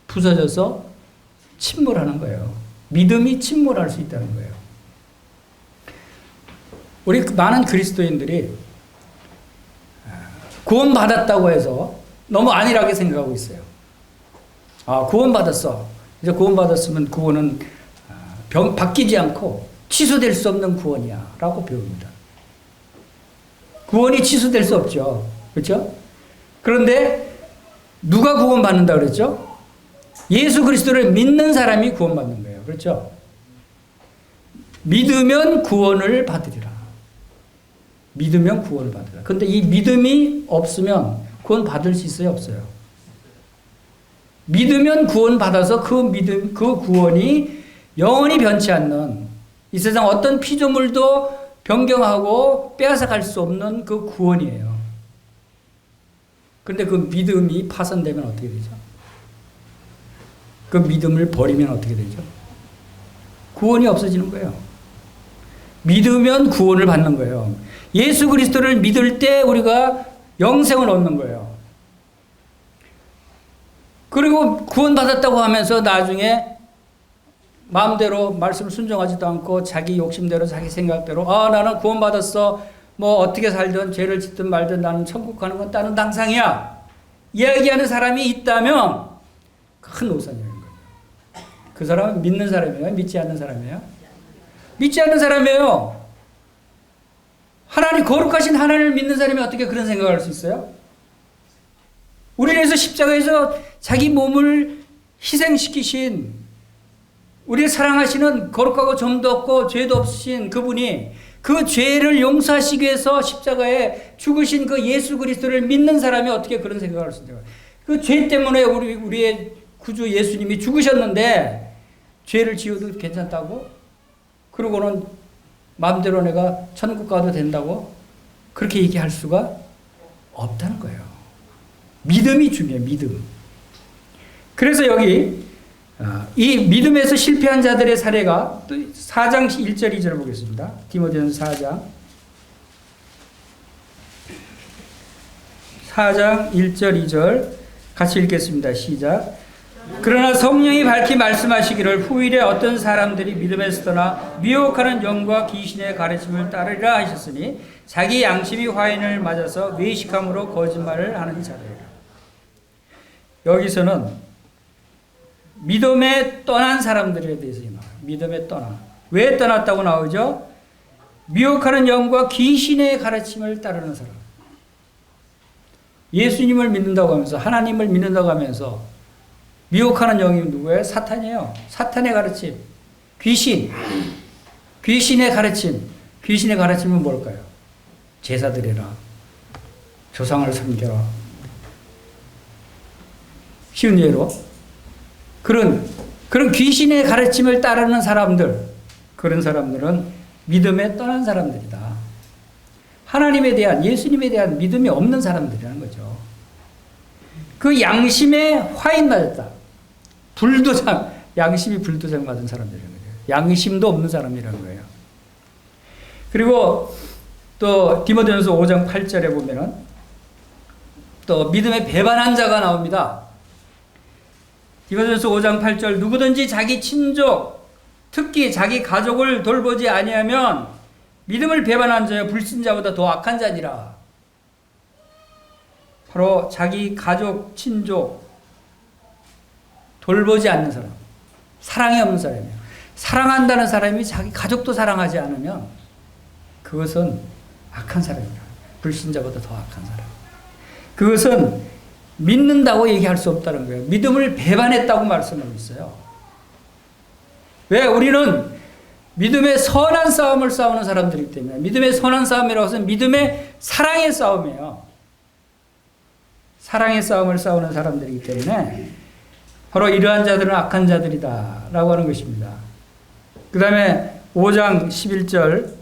부서져서 침몰하는 거예요. 믿음이 침몰할 수 있다는 거예요. 우리 많은 그리스도인들이 구원받았다고 해서 너무 안일하게 생각하고 있어요. 구원받았어. 이제 구원받았으면 구원은 바뀌지 않고 취소될 수 없는 구원이야 라고 배웁니다. 구원이 취소될 수 없죠. 그렇죠? 그런데 누가 구원받는다 그랬죠? 예수 그리스도를 믿는 사람이 구원받는 거예요. 그렇죠? 믿으면 구원을 받으리라. 믿으면 구원을 받으리라. 그런데 이 믿음이 없으면 구원 받을 수 있어요? 없어요? 믿으면 구원 받아서 그 믿음, 그 구원이 영원히 변치 않는, 이 세상 어떤 피조물도 변경하고 빼앗아 갈 수 없는 그 구원이에요. 그런데 그 믿음이 파손되면 어떻게 되죠? 그 믿음을 버리면 어떻게 되죠? 구원이 없어지는 거예요. 믿으면 구원을 받는 거예요. 예수 그리스도를 믿을 때 우리가 영생을 얻는 거예요. 그리고 구원받았다고 하면서 나중에 마음대로 말씀을 순종하지도 않고 자기 욕심대로 자기 생각대로 나는 구원받았어. 뭐 어떻게 살든 죄를 짓든 말든 나는 천국 가는 건 나는 당상이야. 이야기하는 사람이 있다면 큰 오산이라는 거예요. 그 사람은 믿는 사람이에요? 믿지 않는 사람이에요? 믿지 않는 사람이에요. 하나님, 거룩하신 하나님을 믿는 사람이 어떻게 그런 생각을 할 수 있어요? 우리를 위해서 십자가에서 자기 몸을 희생시키신, 우리를 사랑하시는 거룩하고 점도 없고 죄도 없으신 그분이 그 죄를 용서하시기 위해서 십자가에 죽으신 그 예수 그리스도를 믿는 사람이 어떻게 그런 생각을 할 수 있어요? 그 죄 때문에 우리의 구주 예수님이 죽으셨는데 죄를 지어도 괜찮다고? 그러고는 마음대로 내가 천국 가도 된다고? 그렇게 얘기할 수가 없다는 거예요. 믿음이 중요해요. 믿음. 그래서 여기 이 믿음에서 실패한 자들의 사례가 또 4장 1절 2절을 보겠습니다. 디모데전서 4장 1절 2절 같이 읽겠습니다. 시작. 그러나 성령이 밝히 말씀하시기를 후일에 어떤 사람들이 믿음에서 떠나 미혹하는 영과 귀신의 가르침을 따르리라 하셨으니 자기 양심이 화인을 맞아서 외식함으로 거짓말을 하는 자들이라. 여기서는 믿음에 떠난 사람들에 대해서 나와요. 믿음에 떠나. 왜 떠났다고 나오죠? 미혹하는 영과 귀신의 가르침을 따르는 사람. 예수님을 믿는다고 하면서, 하나님을 믿는다고 하면서 미혹하는 영이 누구예요? 사탄이에요. 사탄의 가르침. 귀신. 귀신의 가르침. 귀신의 가르침은 뭘까요? 제사 드려라. 조상을 섬겨라. 쉬운 예로 그런 귀신의 가르침을 따르는 사람들, 그런 사람들은 믿음에 떠난 사람들이다. 하나님에 대한, 예수님에 대한 믿음이 없는 사람들이라는 거죠. 그 양심에 화인 맞았다. 불도장, 양심이 불도장 맞은 사람들이라는 거예요. 양심도 없는 사람이라는 거예요. 그리고 또 디모데전서 5장 8절에 보면은 또 믿음에 배반한 자가 나옵니다. 디모데전서 5장 8절 누구든지 자기 친족 특히 자기 가족을 돌보지 아니하면 믿음을 배반한 자여 불신자보다 더 악한 자니라. 바로 자기 가족 친족 돌보지 않는 사람, 사랑이 없는 사람이에요. 사랑한다는 사람이 자기 가족도 사랑하지 않으면 그것은 악한 사람이라. 불신자보다 더 악한 사람. 그것은 믿는다고 얘기할 수 없다는 거예요. 믿음을 배반했다고 말씀하고 있어요. 왜? 우리는 믿음의 선한 싸움을 싸우는 사람들이기 때문에. 믿음의 선한 싸움이라고 해서 믿음의 사랑의 싸움이에요. 사랑의 싸움을 싸우는 사람들이기 때문에 바로 이러한 자들은 악한 자들이다 라고 하는 것입니다. 그 다음에 5장 11절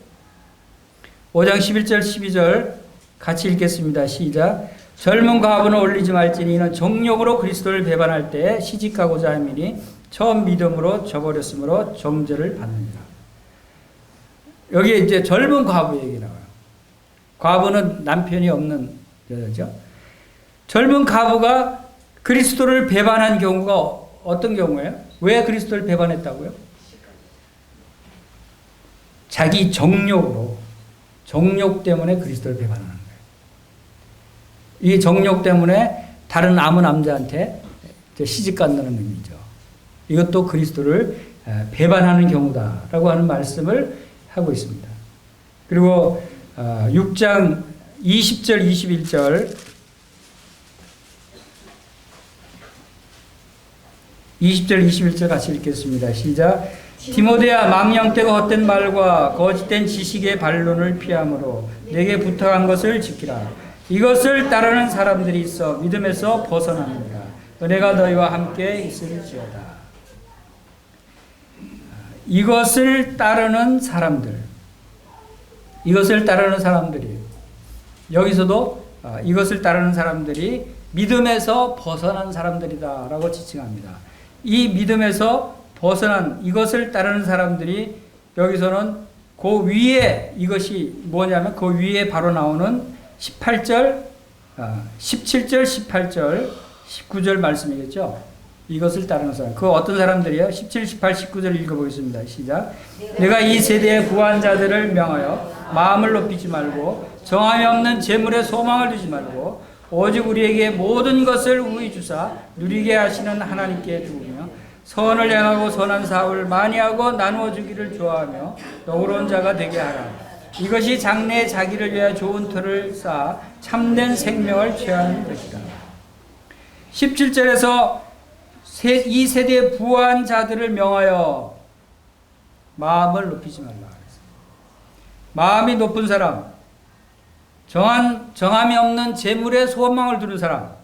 12절 같이 읽겠습니다. 시작. 젊은 과부는 올리지 말지니 이는 정욕으로 그리스도를 배반할 때 시집가고자 함이니 처음 믿음으로 저버렸으므로 정죄를 받느니라. 여기에 이제 젊은 과부 얘기 나와요. 과부는 남편이 없는 여자죠. 젊은 과부가 그리스도를 배반한 경우가 어떤 경우예요? 왜 그리스도를 배반했다고요? 자기 정욕으로, 정욕 때문에 그리스도를 배반하는 거예요. 이 정욕 때문에 다른 아무 남자한테 시집 간다는 의미죠. 이것도 그리스도를 배반하는 경우다라고 하는 말씀을 하고 있습니다. 그리고 6장 20절 21절 20절 21절 같이 읽겠습니다. 시작. 디모데야, 망령되고 헛된 말과 거짓된 지식의 반론을 피함으로 내게 부탁한 것을 지키라. 이것을 따르는 사람들이 있어 믿음에서 벗어납니다. 은혜가 너희와 함께 있을지어다. 이것을 따르는 사람들, 이것을 따르는 사람들이, 여기서도 이것을 따르는 사람들이 믿음에서 벗어난 사람들이다 라고 지칭합니다. 이 믿음에서 벗어난 이것을 따르는 사람들이, 여기서는 그 위에, 이것이 뭐냐면 그 위에 바로 나오는 18절, 17절, 18절, 19절 말씀이겠죠. 이것을 따르는 사람. 그 어떤 사람들이요? 17, 18, 19절 읽어보겠습니다. 시작. 내가 이 세대의 구한 자들을 명하여 마음을 높이지 말고 정함이 없는 재물에 소망을 두지 말고 오직 우리에게 모든 것을 우히 주사 누리게 하시는 하나님께 두으며 선을 행하고 선한 사업을 많이 하고 나누어 주기를 좋아하며 너그러운 자가 되게 하라. 이것이 장래에 자기를 위하여 좋은 터를 쌓아 참된 생명을 취하는 것이다. 17절에서 이 세대의 부한 자들을 명하여 마음을 높이지 말라. 마음이 높은 사람, 정함이 없는 재물에 소망을 두는 사람,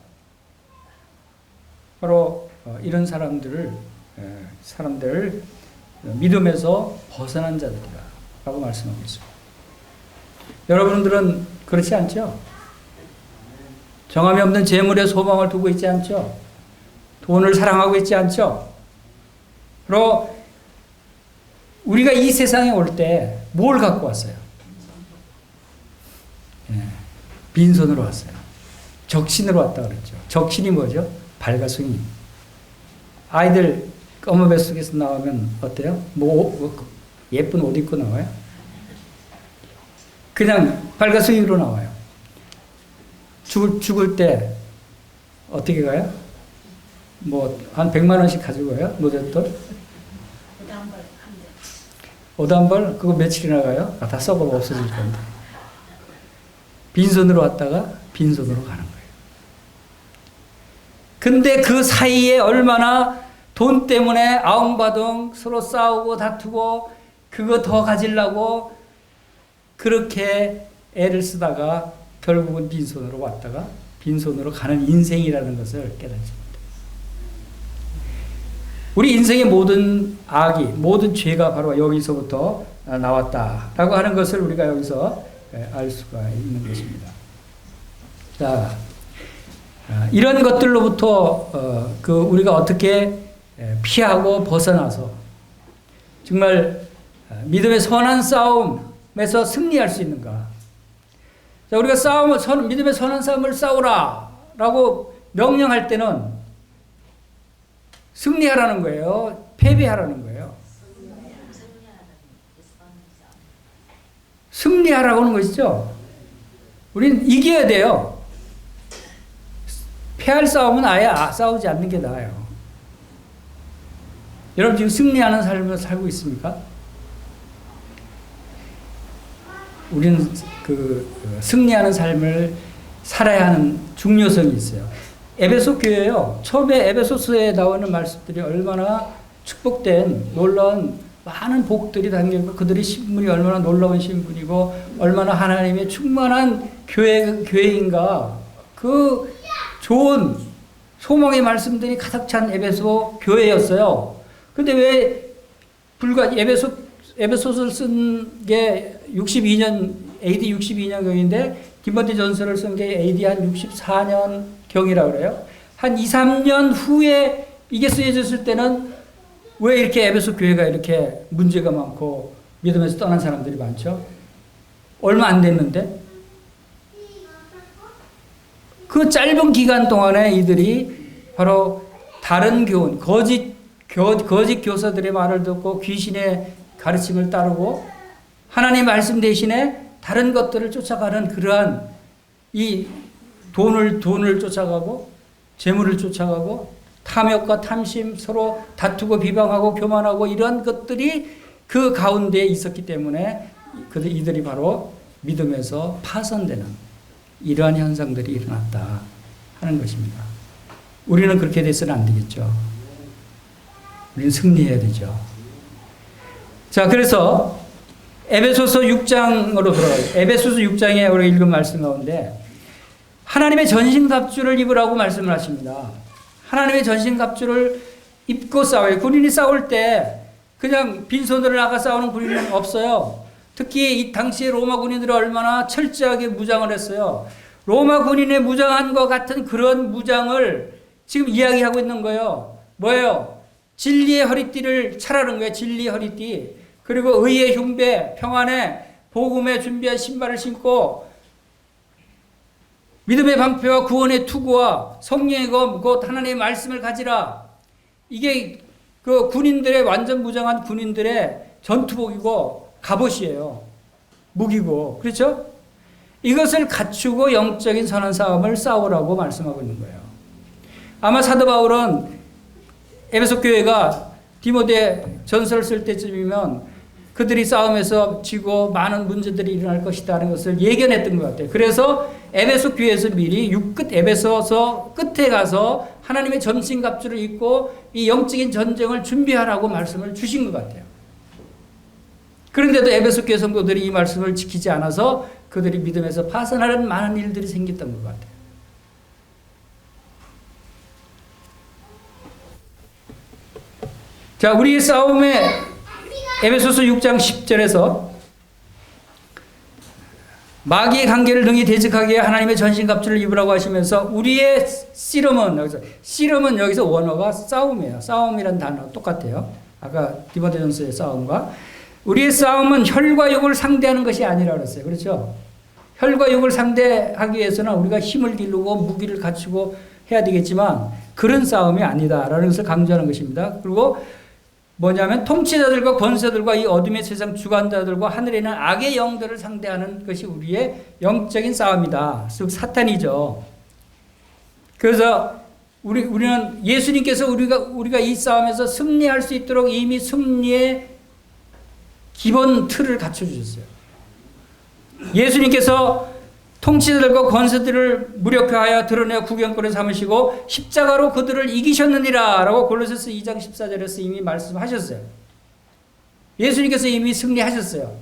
바로 이런 사람들을 믿음에서 벗어난 자들이다 라고 말씀하고 있습니다. 여러분들은 그렇지 않죠? 정함이 없는 재물에 소망을 두고 있지 않죠? 돈을 사랑하고 있지 않죠? 그리고 우리가 이 세상에 올 때 뭘 갖고 왔어요? 빈손으로 왔어요. 적신으로 왔다 그랬죠. 적신이 뭐죠? 발가숭이. 아이들 검은 뱃속에서 나오면 어때요? 예쁜 옷 입고 나와요? 그냥 발가숭이로 나와요. 죽을 때 어떻게 가요? 한 100만 원씩 가지고 가요? 노잣돈? 옷 한 벌? 그거 며칠이나 가요? 다 썩어 없어질 건데. 빈손으로 왔다가 빈손으로 가는 거예요. 근데 그 사이에 얼마나 돈 때문에 아웅바둥 서로 싸우고 다투고 그거 더 가지려고 그렇게 애를 쓰다가 결국은 빈손으로 왔다가 빈손으로 가는 인생이라는 것을 깨닫습니다. 우리 인생의 모든 악이, 모든 죄가 바로 여기서부터 나왔다라고 하는 것을 우리가 여기서 알 수가 있는 것입니다. 자, 이런 것들로부터 우리가 어떻게 피하고 벗어나서 정말 믿음의 선한 싸움에서 승리할 수 있는가? 자, 우리가 믿음의 선한 싸움을 싸우라라고 명령할 때는 승리하라는 거예요? 패배하라는 거예요? 승리하라고 하는 것이죠. 우리는 이겨야 돼요. 패할 싸움은 아예 싸우지 않는 게 나아요. 여러분 지금 승리하는 삶을 살고 있습니까? 우리는 승리하는 삶을 살아야 하는 중요성이 있어요. 에베소 교회요. 처음에 에베소서에 나오는 말씀들이 얼마나 축복된 놀라운 많은 복들이 담겨있고 그들의 신분이 얼마나 놀라운 신분이고 얼마나 하나님의 충만한 교회인가. 그 좋은 소망의 말씀들이 가득 찬 에베소 교회였어요. 근데 왜 에베소서를 쓴 게 AD 62년경인데 디모데 전서를 쓴 게 AD 한 64년 경이라고 그래요. 한 2, 3년 후에 이게 쓰여졌을 때는 왜 이렇게 에베소 교회가 이렇게 문제가 많고 믿음에서 떠난 사람들이 많죠? 얼마 안 됐는데 그 짧은 기간 동안에 이들이 바로 다른 교훈, 거짓 교사들의 말을 듣고 귀신의 가르침을 따르고 하나님의 말씀 대신에 다른 것들을 쫓아가는 그러한 이 돈을 쫓아가고 재물을 쫓아가고 탐욕과 탐심 서로 다투고 비방하고 교만하고 이런 것들이 그 가운데에 있었기 때문에 이들이 바로 믿음에서 파손되는 이러한 현상들이 일어났다 하는 것입니다. 우리는 그렇게 돼서는 안 되겠죠. 우리는 승리해야 되죠. 자, 그래서 에베소서 6장으로 돌아가요. 에베소서 6장에 우리가 읽은 말씀 가운데 하나님의 전신갑주를 입으라고 말씀을 하십니다. 하나님의 전신갑주를 입고 싸워요. 군인이 싸울 때 그냥 빈손으로 나가 싸우는 군인은 없어요. 특히 이 당시에 로마 군인들이 얼마나 철저하게 무장을 했어요. 로마 군인의 무장함과 같은 그런 무장을 지금 이야기하고 있는 거예요. 뭐예요? 진리의 허리띠를 차라는 거예요. 진리의 허리띠. 그리고 의의 흉배, 평안에 복음에 준비한 신발을 신고 믿음의 방패와 구원의 투구와 성령의 검, 곧 하나님의 말씀을 가지라. 이게 그 군인들의 완전 무장한 군인들의 전투복이고 갑옷이에요. 무기고. 그렇죠? 이것을 갖추고 영적인 선한 싸움을 싸우라고 말씀하고 있는 거예요. 아마 사도 바울은 에베소 교회가 디모데 전서를 쓸 때쯤이면 그들이 싸움에서 지고 많은 문제들이 일어날 것이라는 것을 예견했던 것 같아요. 그래서 에베소 교회에서 미리 에베소서 끝에 가서 하나님의 전신갑주를 입고 이 영적인 전쟁을 준비하라고 말씀을 주신 것 같아요. 그런데도 에베소 교회 성도들이 이 말씀을 지키지 않아서 그들이 믿음에서 파산하는 많은 일들이 생겼던 것 같아요. 자, 우리의 싸움에 에베소서 6장 10절에서 마귀의 관계를 능히 대적하게 하나님의 전신갑주를 입으라고 하시면서 우리의 씨름은 여기서 원어가 싸움이에요. 싸움이란 단어 똑같아요. 아까 디모데전서의 싸움과 우리의 싸움은 혈과 육을 상대하는 것이 아니라 그랬어요. 그렇죠? 혈과 육을 상대하기 위해서는 우리가 힘을 기르고 무기를 갖추고 해야 되겠지만 그런 싸움이 아니다라는 것을 강조하는 것입니다. 그리고 뭐냐면 통치자들과 권세들과 이 어둠의 세상 주관자들과 하늘에 있는 악의 영들을 상대하는 것이 우리의 영적인 싸움이다. 즉 사탄이죠. 그래서 우리는 예수님께서 우리가 이 싸움에서 승리할 수 있도록 이미 승리의 기본 틀을 갖춰주셨어요. 예수님께서 통치자들과 권세들을 무력화하여 드러내어 구경거리 삼으시고 십자가로 그들을 이기셨느니라 라고 골로새서 2장 14절에서 이미 말씀하셨어요. 예수님께서 이미 승리하셨어요.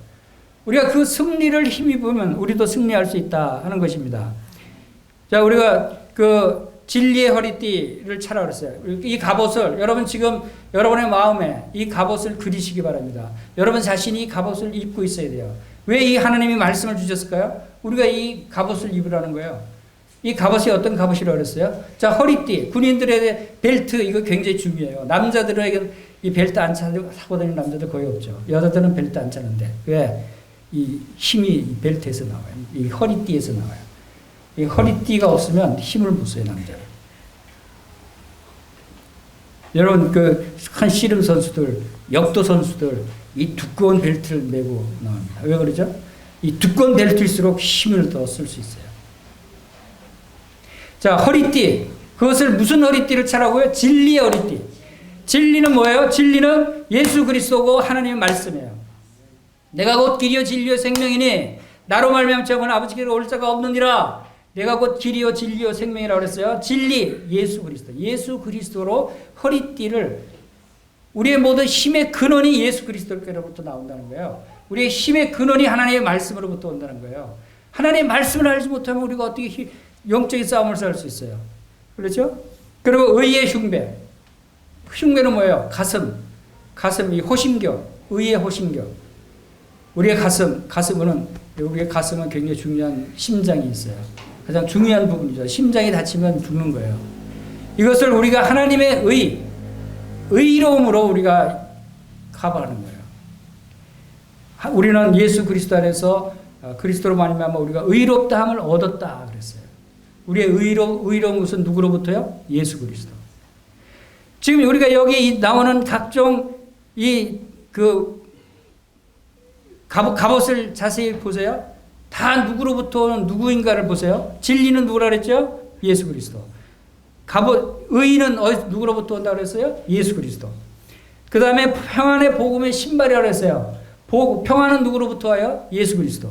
우리가 그 승리를 힘입으면 우리도 승리할 수 있다 하는 것입니다. 자, 우리가 그 진리의 허리띠를 차라 그랬어요. 이 갑옷을 여러분 지금 여러분의 마음에 이 갑옷을 그리시기 바랍니다. 여러분 자신이 이 갑옷을 입고 있어야 돼요. 왜 이 하나님이 말씀을 주셨을까요? 우리가 이 갑옷을 입으라는 거예요. 이 갑옷이 어떤 갑옷이라고 그랬어요? 자, 허리띠, 군인들의 벨트 이거 굉장히 중요해요. 남자들에게 이 벨트 안 차고 다니는 남자들 거의 없죠. 여자들은 벨트 안 차는데 왜? 이 힘이 이 벨트에서 나와요. 이 허리띠에서 나와요. 이 허리띠가 없으면 힘을 못 써요, 남자는. 여러분 한 씨름 선수들, 역도 선수들 이 두꺼운 벨트를 메고 나옵니다. 왜 그러죠? 이 두꺼운 벨트일수록 힘을 더 쓸 수 있어요. 자, 허리띠. 그것을 무슨 허리띠를 차라고요? 진리의 허리띠. 진리는 뭐예요? 진리는 예수 그리스도고 하나님의 말씀이에요. 내가 곧 길이요 진리요 생명이니 나로 말미암아 아버지께로 올 자가 없느니라. 내가 곧 길이요 진리요 생명이라고 그랬어요. 진리, 예수 그리스도. 예수 그리스도로 허리띠를 우리의 모든 힘의 근원이 예수 그리스도로부터 나온다는 거예요. 우리의 힘의 근원이 하나님의 말씀으로부터 온다는 거예요. 하나님의 말씀을 알지 못하면 우리가 어떻게 영적인 싸움을 할 수 있어요. 그렇죠? 그리고 의의 흉배. 흉배는 뭐예요? 가슴, 이 호심경, 의의 호심경. 우리의 가슴은 우리의 가슴은 굉장히 중요한 심장이 있어요. 가장 중요한 부분이죠. 심장이 다치면 죽는 거예요. 이것을 우리가 하나님의 의로움으로 우리가 커버하는 거예요. 우리는 예수 그리스도 안에서 그리스도로 말미암아 우리가 의롭다함을 얻었다 그랬어요. 우리의 의로운 것은 누구로부터요? 예수 그리스도. 지금 우리가 여기 나오는 각종 갑옷을 자세히 보세요. 다 누구로부터 누구인가를 보세요. 진리는 누구라 그랬죠? 예수 그리스도. 의는 누구로부터 온다 그랬어요? 예수 그리스도. 그 다음에 평안의 복음의 신발이라고 그랬어요. 평안은 누구로부터 와요? 예수 그리스도.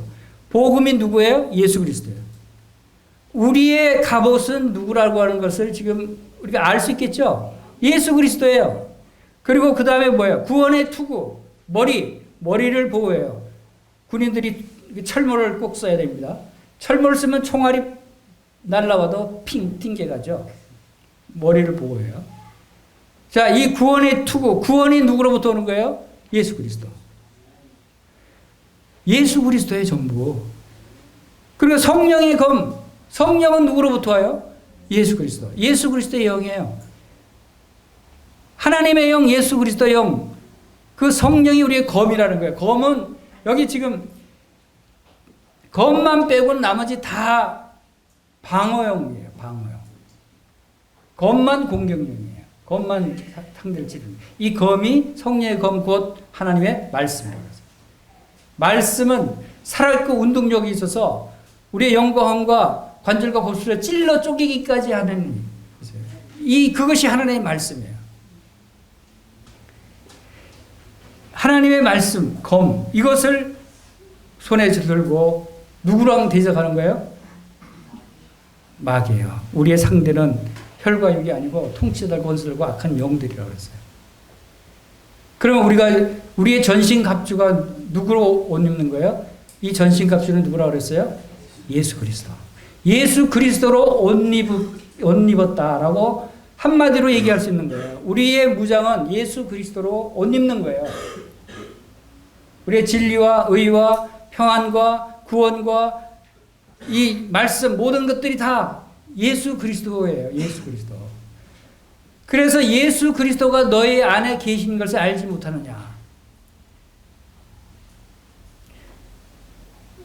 복음이 누구예요? 예수 그리스도예요. 우리의 갑옷은 누구라고 하는 것을 지금 우리가 알 수 있겠죠? 예수 그리스도예요. 그리고 그 다음에 뭐예요? 구원의 투구, 머리를 보호해요. 군인들이 철모를 꼭 써야 됩니다. 철모를 쓰면 총알이 날라와도 핑 튕겨가죠. 머리를 보호해요. 자, 이 구원의 투구, 구원이 누구로부터 오는 거예요? 예수 그리스도. 예수 그리스도의 전부. 그리고 성령의 검, 성령은 누구로부터 와요? 예수 그리스도. 예수 그리스도의 영이에요. 하나님의 영, 예수 그리스도의 영. 그 성령이 우리의 검이라는 거예요. 검은 여기 지금 검만 빼고는 나머지 다 방어용이에요. 방어용. 검만 공격용이에요. 검만 상대를 찌르는. 이 검이 성령의 검 곧 하나님의 말씀이라고 해요. 말씀은 살아있고 운동력이 있어서 우리의 영광과 관절과 골수를 찔러 쪼개기까지 하는 그것이 하나님의 말씀이에요. 하나님의 말씀, 검, 이것을 손에 들고 누구랑 대적하는 거예요? 마귀예요. 우리의 상대는 혈과 육이 아니고 통치들, 권세들과 악한 영들이라고 했어요. 그러면 우리의 전신갑주가 누구로 옷 입는 거예요? 이 전신갑주는 누구라고 그랬어요? 예수 그리스도. 예수 그리스도로 옷 입었다라고 한마디로 얘기할 수 있는 거예요. 우리의 무장은 예수 그리스도로 옷 입는 거예요. 우리의 진리와 의와 평안과 구원과 이 말씀 모든 것들이 다 예수 그리스도예요. 예수 그리스도. 그래서 예수 그리스도가 너희 안에 계신 것을 알지 못하느냐.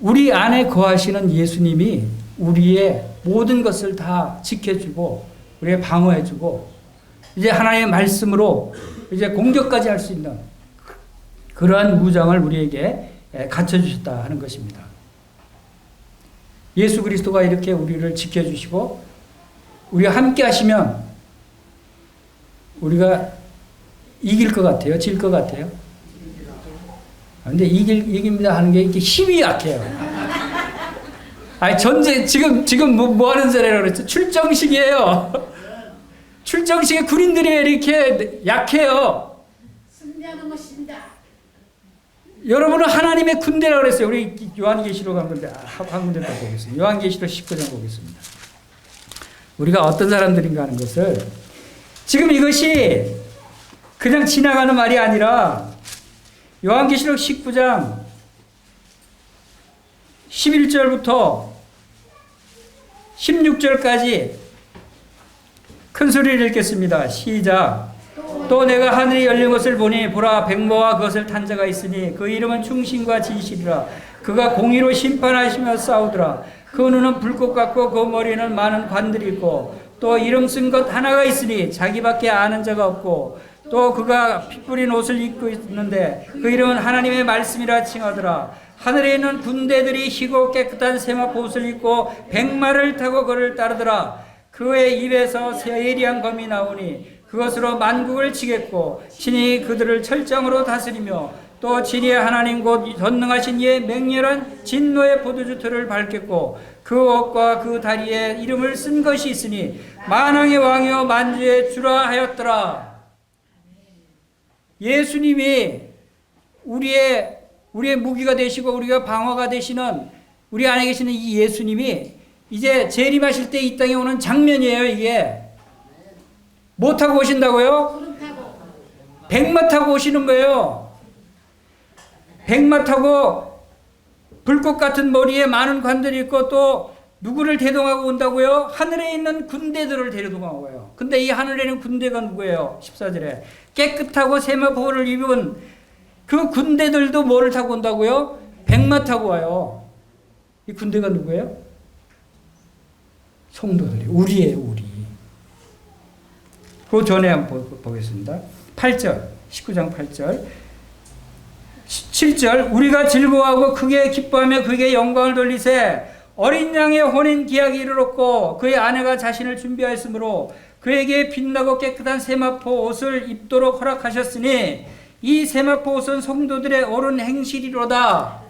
우리 안에 거하시는 예수님이 우리의 모든 것을 다 지켜주고 우리의 방어해주고 이제 하나님의 말씀으로 이제 공격까지 할 수 있는 그러한 무장을 우리에게 갖춰주셨다 하는 것입니다. 예수 그리스도가 이렇게 우리를 지켜주시고 우리가 함께 하시면 우리가 이길 것 같아요? 질 것 같아요? 근데 이깁니다 하는 게 이렇게 힘이 약해요. 아니, 지금 뭐 하는 자리라고 그랬죠? 출정식이에요. 출정식에 군인들이 이렇게 약해요. 승리하는 것입니다. 여러분은 하나님의 군대라고 그랬어요. 우리 요한계시록 한 군데, 한 군데 더 보겠습니다. 요한계시록 19장 보겠습니다. 우리가 어떤 사람들인가 하는 것을 지금 이것이 그냥 지나가는 말이 아니라 요한계시록 19장 11절부터 16절까지 큰 소리를 읽겠습니다. 시작. 또 내가 하늘이 열린 것을 보니 보라 백모와 그것을 탄 자가 있으니 그 이름은 충신과 진실이라. 그가 공의로 심판하시며 싸우더라. 그 눈은 불꽃 같고 그 머리에는 많은 관들이 있고 또 이름 쓴 것 하나가 있으니 자기밖에 아는 자가 없고 또 그가 피 뿌린 옷을 입고 있는데 그 이름은 하나님의 말씀이라 칭하더라. 하늘에 있는 군대들이 희고 깨끗한 세마포 옷을 입고 백마를 타고 그를 따르더라. 그의 입에서 세리한 검이 나오니 그것으로 만국을 치겠고 친히 그들을 철장으로 다스리며 또 진리의 하나님 곧 전능하신 이의 맹렬한 진노의 포도주 틀을 밟겠고 그 옷과 그 다리에 이름을 쓴 것이 있으니 만왕의 왕이요 만주의 주라 하였더라. 예수님이 우리의 무기가 되시고 우리가 방어가 되시는 우리 안에 계시는 이 예수님이 이제 재림하실 때 이 땅에 오는 장면이에요. 이게 뭐 타고 오신다고요? 백마 타고 오시는 거예요. 백마 타고 불꽃 같은 머리에 많은 관들이 있고 또 누구를 대동하고 온다고요? 하늘에 있는 군대들을 데려동하고 와요. 근데 이 하늘에 있는 군대가 누구예요? 14절에 깨끗하고 세마포를 입은 그 군대들도 뭐를 타고 온다고요? 백마 타고 와요. 이 군대가 누구예요? 성도들이. 우리예요, 우리. 그 전에 한번 보겠습니다. 8절, 19장 8절. 7절, 우리가 즐거워하고 크게 기뻐하며 그에게 영광을 돌리세 어린 양의 혼인 기약이 이르렀고 그의 아내가 자신을 준비하였으므로 그에게 빛나고 깨끗한 세마포 옷을 입도록 허락하셨으니 이 세마포 옷은 성도들의 옳은 행실이로다.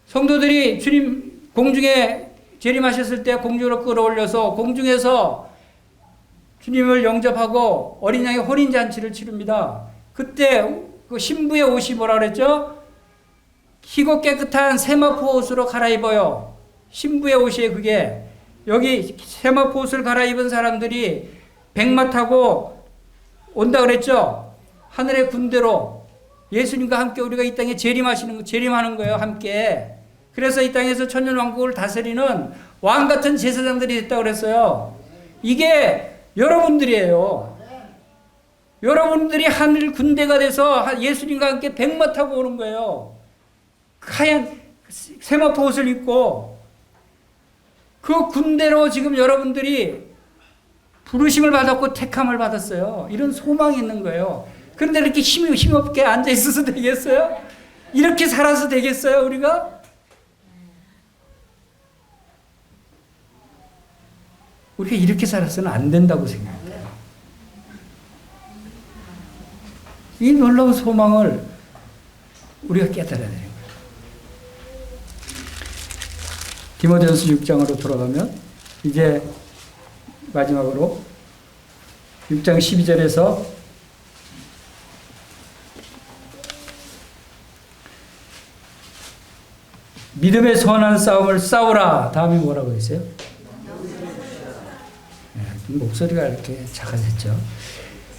성도들이 주님 공중에 재림하셨을 때 공중으로 끌어올려서 공중에서 주님을 영접하고 어린 양의 혼인 잔치를 치릅니다. 그때 그 신부의 옷이 뭐라 그랬죠? 희고 깨끗한 세마포 옷으로 갈아입어요. 신부의 옷이에요, 그게. 여기 세마포 옷을 갈아입은 사람들이 백마 타고 온다 그랬죠? 하늘의 군대로 예수님과 함께 우리가 이 땅에 재림하는 거예요, 함께. 그래서 이 땅에서 천년왕국을 다스리는 왕 같은 제사장들이 됐다고 그랬어요. 이게 여러분들이에요. 여러분들이 하늘 군대가 돼서 예수님과 함께 백마 타고 오는 거예요. 하얀 세마포 옷을 입고 그 군대로 지금 여러분들이 부르심을 받았고 택함을 받았어요. 이런 소망이 있는 거예요. 그런데 이렇게 힘없게 앉아 있어서 되겠어요? 이렇게 살아서 되겠어요, 우리가? 우리가 이렇게 살아서는 안 된다고 생각해요. 이 놀라운 소망을 우리가 깨달아야 되는 거예요. 디모데전서 6장으로 돌아가면 이제 마지막으로 6장 12절에서 믿음의 선한 싸움을 싸우라. 다음에 뭐라고 했어요? 네, 목소리가 이렇게 작아졌죠.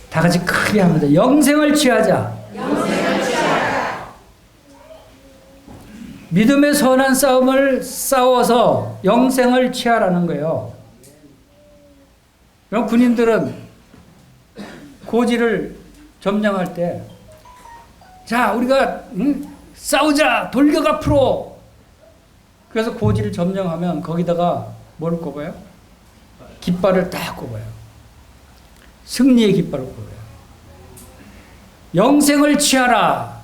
다 같이 크게 합니다. 영생을 취하자. 믿음의 선한 싸움을 싸워서 영생을 취하라는 거예요. 그럼 군인들은 고지를 점령할 때, 자, 우리가 싸우자, 돌격 앞으로. 그래서 고지를 점령하면 거기다가 뭘 꼽아요? 깃발을 딱 꼽아요. 승리의 깃발을 꼽아요. 영생을 취하라.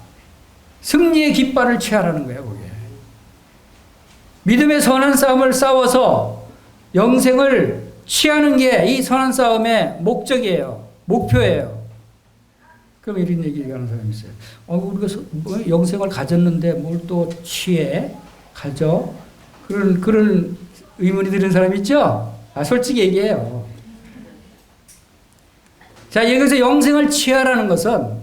승리의 깃발을 취하라는 거예요, 그게. 믿음의 선한 싸움을 싸워서 영생을 취하는 게 이 선한 싸움의 목적이에요. 목표예요. 그럼 이런 얘기를 하는 사람이 있어요. 우리가 영생을 가졌는데 뭘 또 취해? 가져? 그런 의문이 드는 사람 있죠? 솔직히 얘기해요. 자, 여기서 영생을 취하라는 것은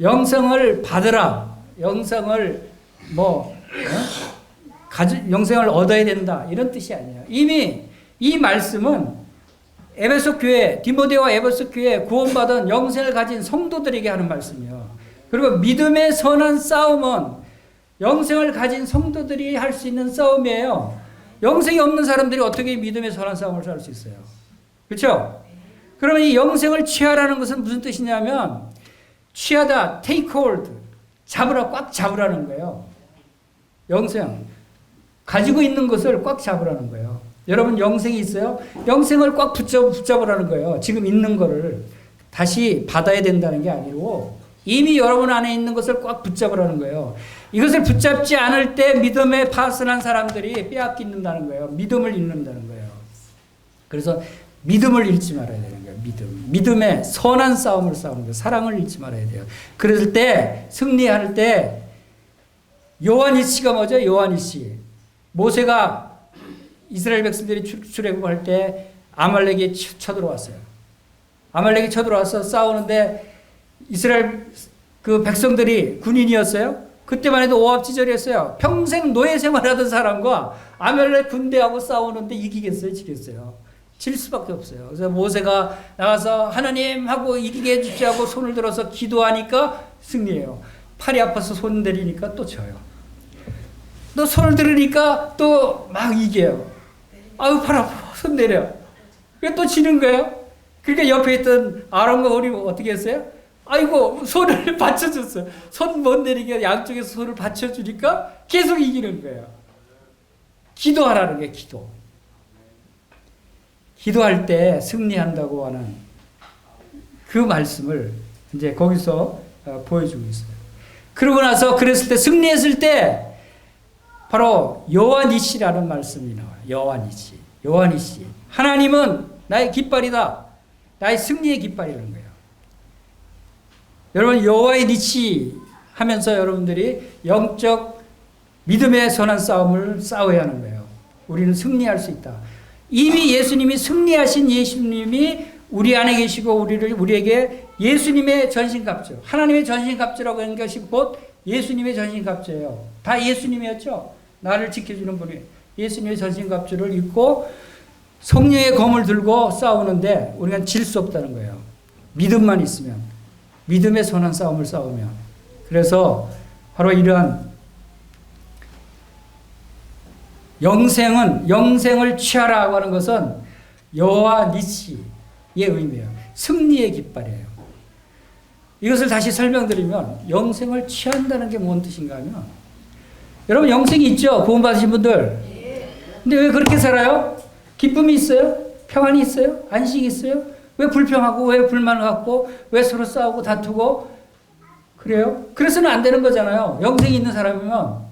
영생을 받으라. 영생을 영생을 얻어야 된다. 이런 뜻이 아니에요. 이미 이 말씀은 에베소 교회, 디모데와 에베소 교회 구원받은 영생을 가진 성도들에게 하는 말씀이에요. 그리고 믿음의 선한 싸움은 영생을 가진 성도들이 할 수 있는 싸움이에요. 영생이 없는 사람들이 어떻게 믿음의 선한 싸움을 할 수 있어요? 그렇죠? 그러면 이 영생을 취하라는 것은 무슨 뜻이냐면 취하다, take hold, 잡으라, 꽉 잡으라는 거예요. 영생, 가지고 있는 것을 꽉 잡으라는 거예요. 여러분 영생이 있어요? 영생을 꽉 붙잡으라는 거예요. 지금 있는 거를 다시 받아야 된다는 게 아니고 이미 여러분 안에 있는 것을 꽉 붙잡으라는 거예요. 이것을 붙잡지 않을 때 믿음에 파선한 사람들이 빼앗긴다는 거예요. 믿음을 잃는다는 거예요. 그래서 믿음을 잃지 말아야 되는 거예요. 믿음의 선한 싸움을 싸우는 거예요. 사랑을 잃지 말아야 돼요. 그럴 때 승리할 때 요한이씨가 뭐죠? 요한이씨. 모세가 이스라엘 백성들이 출애굽할 때 아말렉이 쳐들어왔어요. 아말렉이 쳐들어와서 싸우는데 이스라엘 그 백성들이 군인이었어요. 그때만 해도 오합지졸이었어요. 평생 노예 생활하던 사람과 아말렉 군대하고 싸우는데 이기겠어요? 지겠어요? 질 수밖에 없어요. 그래서 모세가 나가서 하나님 하고 이기게 해주십시오 하고 손을 들어서 기도하니까 승리해요. 팔이 아파서 손 내리니까 또 져요. 또 손을 들으니까 또 막 이겨요. 아유, 팔 아파. 손 내려. 왜 또 지는 거예요? 그러니까 옆에 있던 아론과 홀이 어떻게 했어요? 아이고, 손을 받쳐줬어요. 손 못 내리게 양쪽에서 손을 받쳐주니까 계속 이기는 거예요. 기도하라는 게 기도. 기도할 때 승리한다고 하는 그 말씀을 이제 거기서 보여주고 있어요. 그러고 나서 그랬을 때 승리했을 때 바로 여호와니시라는 말씀이 나와요. 여호와니시. 여호와니시. 하나님은 나의 깃발이다. 나의 승리의 깃발이라는 거예요. 여러분 여호와의 니시 하면서 여러분들이 영적 믿음의 선한 싸움을 싸워야 하는 거예요. 우리는 승리할 수 있다. 이미 예수님이 승리하신 예수님이 우리 안에 계시고 우리에게 예수님의 전신갑주, 하나님의 전신갑주라고 하는 것이 곧 예수님의 전신갑주예요. 다 예수님이었죠. 나를 지켜주는 분이 예수님의 전신갑주를 입고 성령의 검을 들고 싸우는데 우리가 질 수 없다는 거예요. 믿음만 있으면, 믿음의 선한 싸움을 싸우면. 그래서 바로 이러한 영생을 취하라고 하는 것은 여호와 니시의 의미예요. 승리의 깃발이에요. 이것을 다시 설명드리면 영생을 취한다는 게 뭔 뜻인가 하면, 여러분 영생이 있죠? 구원받으신 분들. 근데 왜 그렇게 살아요? 기쁨이 있어요? 평안이 있어요? 안식이 있어요? 왜 불평하고 왜 불만을 갖고 왜 서로 싸우고 다투고 그래요? 그래서는 안 되는 거잖아요. 영생이 있는 사람이면.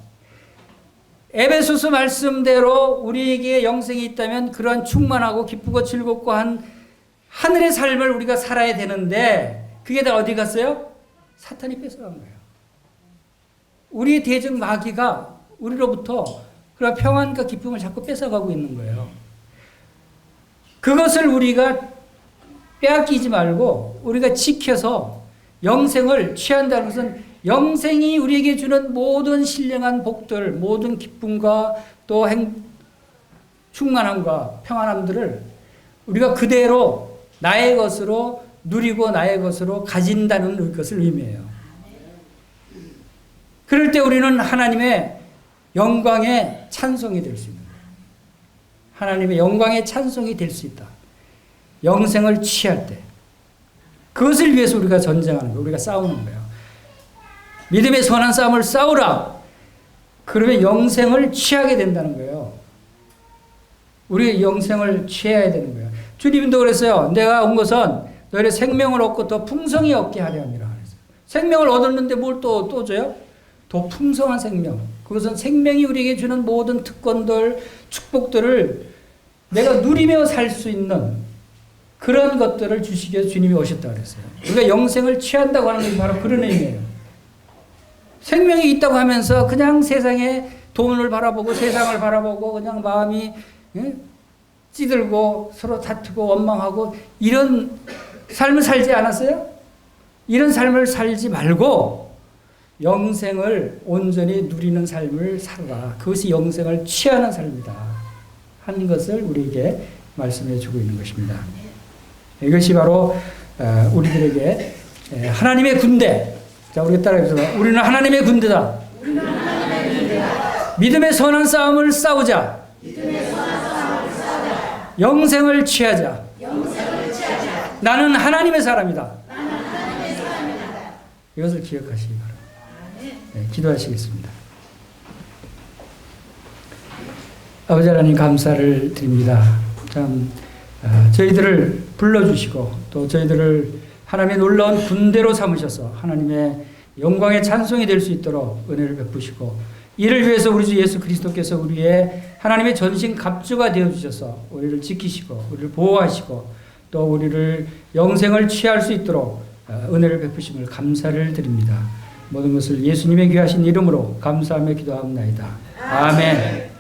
에베소서 말씀대로 우리에게 영생이 있다면 그러한 충만하고 기쁘고 즐겁고 한 하늘의 삶을 우리가 살아야 되는데 그게 다 어디 갔어요? 사탄이 뺏어간 거예요. 우리의 대적 마귀가 우리로부터 그런 평안과 기쁨을 자꾸 뺏어가고 있는 거예요. 그것을 우리가 빼앗기지 말고 우리가 지켜서 영생을 취한다는 것은 영생이 우리에게 주는 모든 신령한 복들, 모든 기쁨과 또 충만함과 평안함들을 우리가 그대로 나의 것으로 누리고 나의 것으로 가진다는 것을 의미해요. 그럴 때 우리는 하나님의 영광의 찬송이 될 수 있는 거예요. 하나님의 영광의 찬송이 될 수 있다. 영생을 취할 때. 그것을 위해서 우리가 전쟁하는 거예요. 우리가 싸우는 거예요. 믿음의 선한 싸움을 싸우라. 그러면 영생을 취하게 된다는 거예요. 우리 영생을 취해야 되는 거예요. 주님도 그랬어요. 내가 온 것은 너희의 생명을 얻고 더 풍성히 얻게 하려 함이라. 생명을 얻었는데 뭘 또 줘요? 더 풍성한 생명. 그것은 생명이 우리에게 주는 모든 특권들, 축복들을 내가 누리며 살 수 있는 그런 것들을 주시기 위해서 주님이 오셨다고 그랬어요. 우리가 영생을 취한다고 하는 것이 바로 그런 의미예요. 생명이 있다고 하면서 그냥 세상에 돈을 바라보고 세상을 바라보고 그냥 마음이 찌들고 서로 다투고 원망하고 이런 삶을 살지 않았어요? 이런 삶을 살지 말고 영생을 온전히 누리는 삶을 살아라. 그것이 영생을 취하는 삶이다 하는 것을 우리에게 말씀해 주고 있는 것입니다. 이것이 바로 우리들에게 하나님의 군대. 자, 우리 따라해보세요. 우리는 하나님의 군대다. 믿음의 선한 싸움을 싸우자. 영생을 취하자. 나는 하나님의 사람이다. 이것을 기억하시기 바랍니다. 네, 기도하시겠습니다. 아버지 하나님 감사를 드립니다. 참 저희들을 불러주시고 또 저희들을 하나님의 놀라운 군대로 삼으셔서 하나님의 영광의 찬송이 될 수 있도록 은혜를 베푸시고 이를 위해서 우리 주 예수 그리스도께서 우리의 하나님의 전신 갑주가 되어주셔서 우리를 지키시고 우리를 보호하시고 또 우리를 영생을 취할 수 있도록 은혜를 베푸심을 감사를 드립니다. 모든 것을 예수님의 귀하신 이름으로 감사하며 기도하옵나이다. 아멘.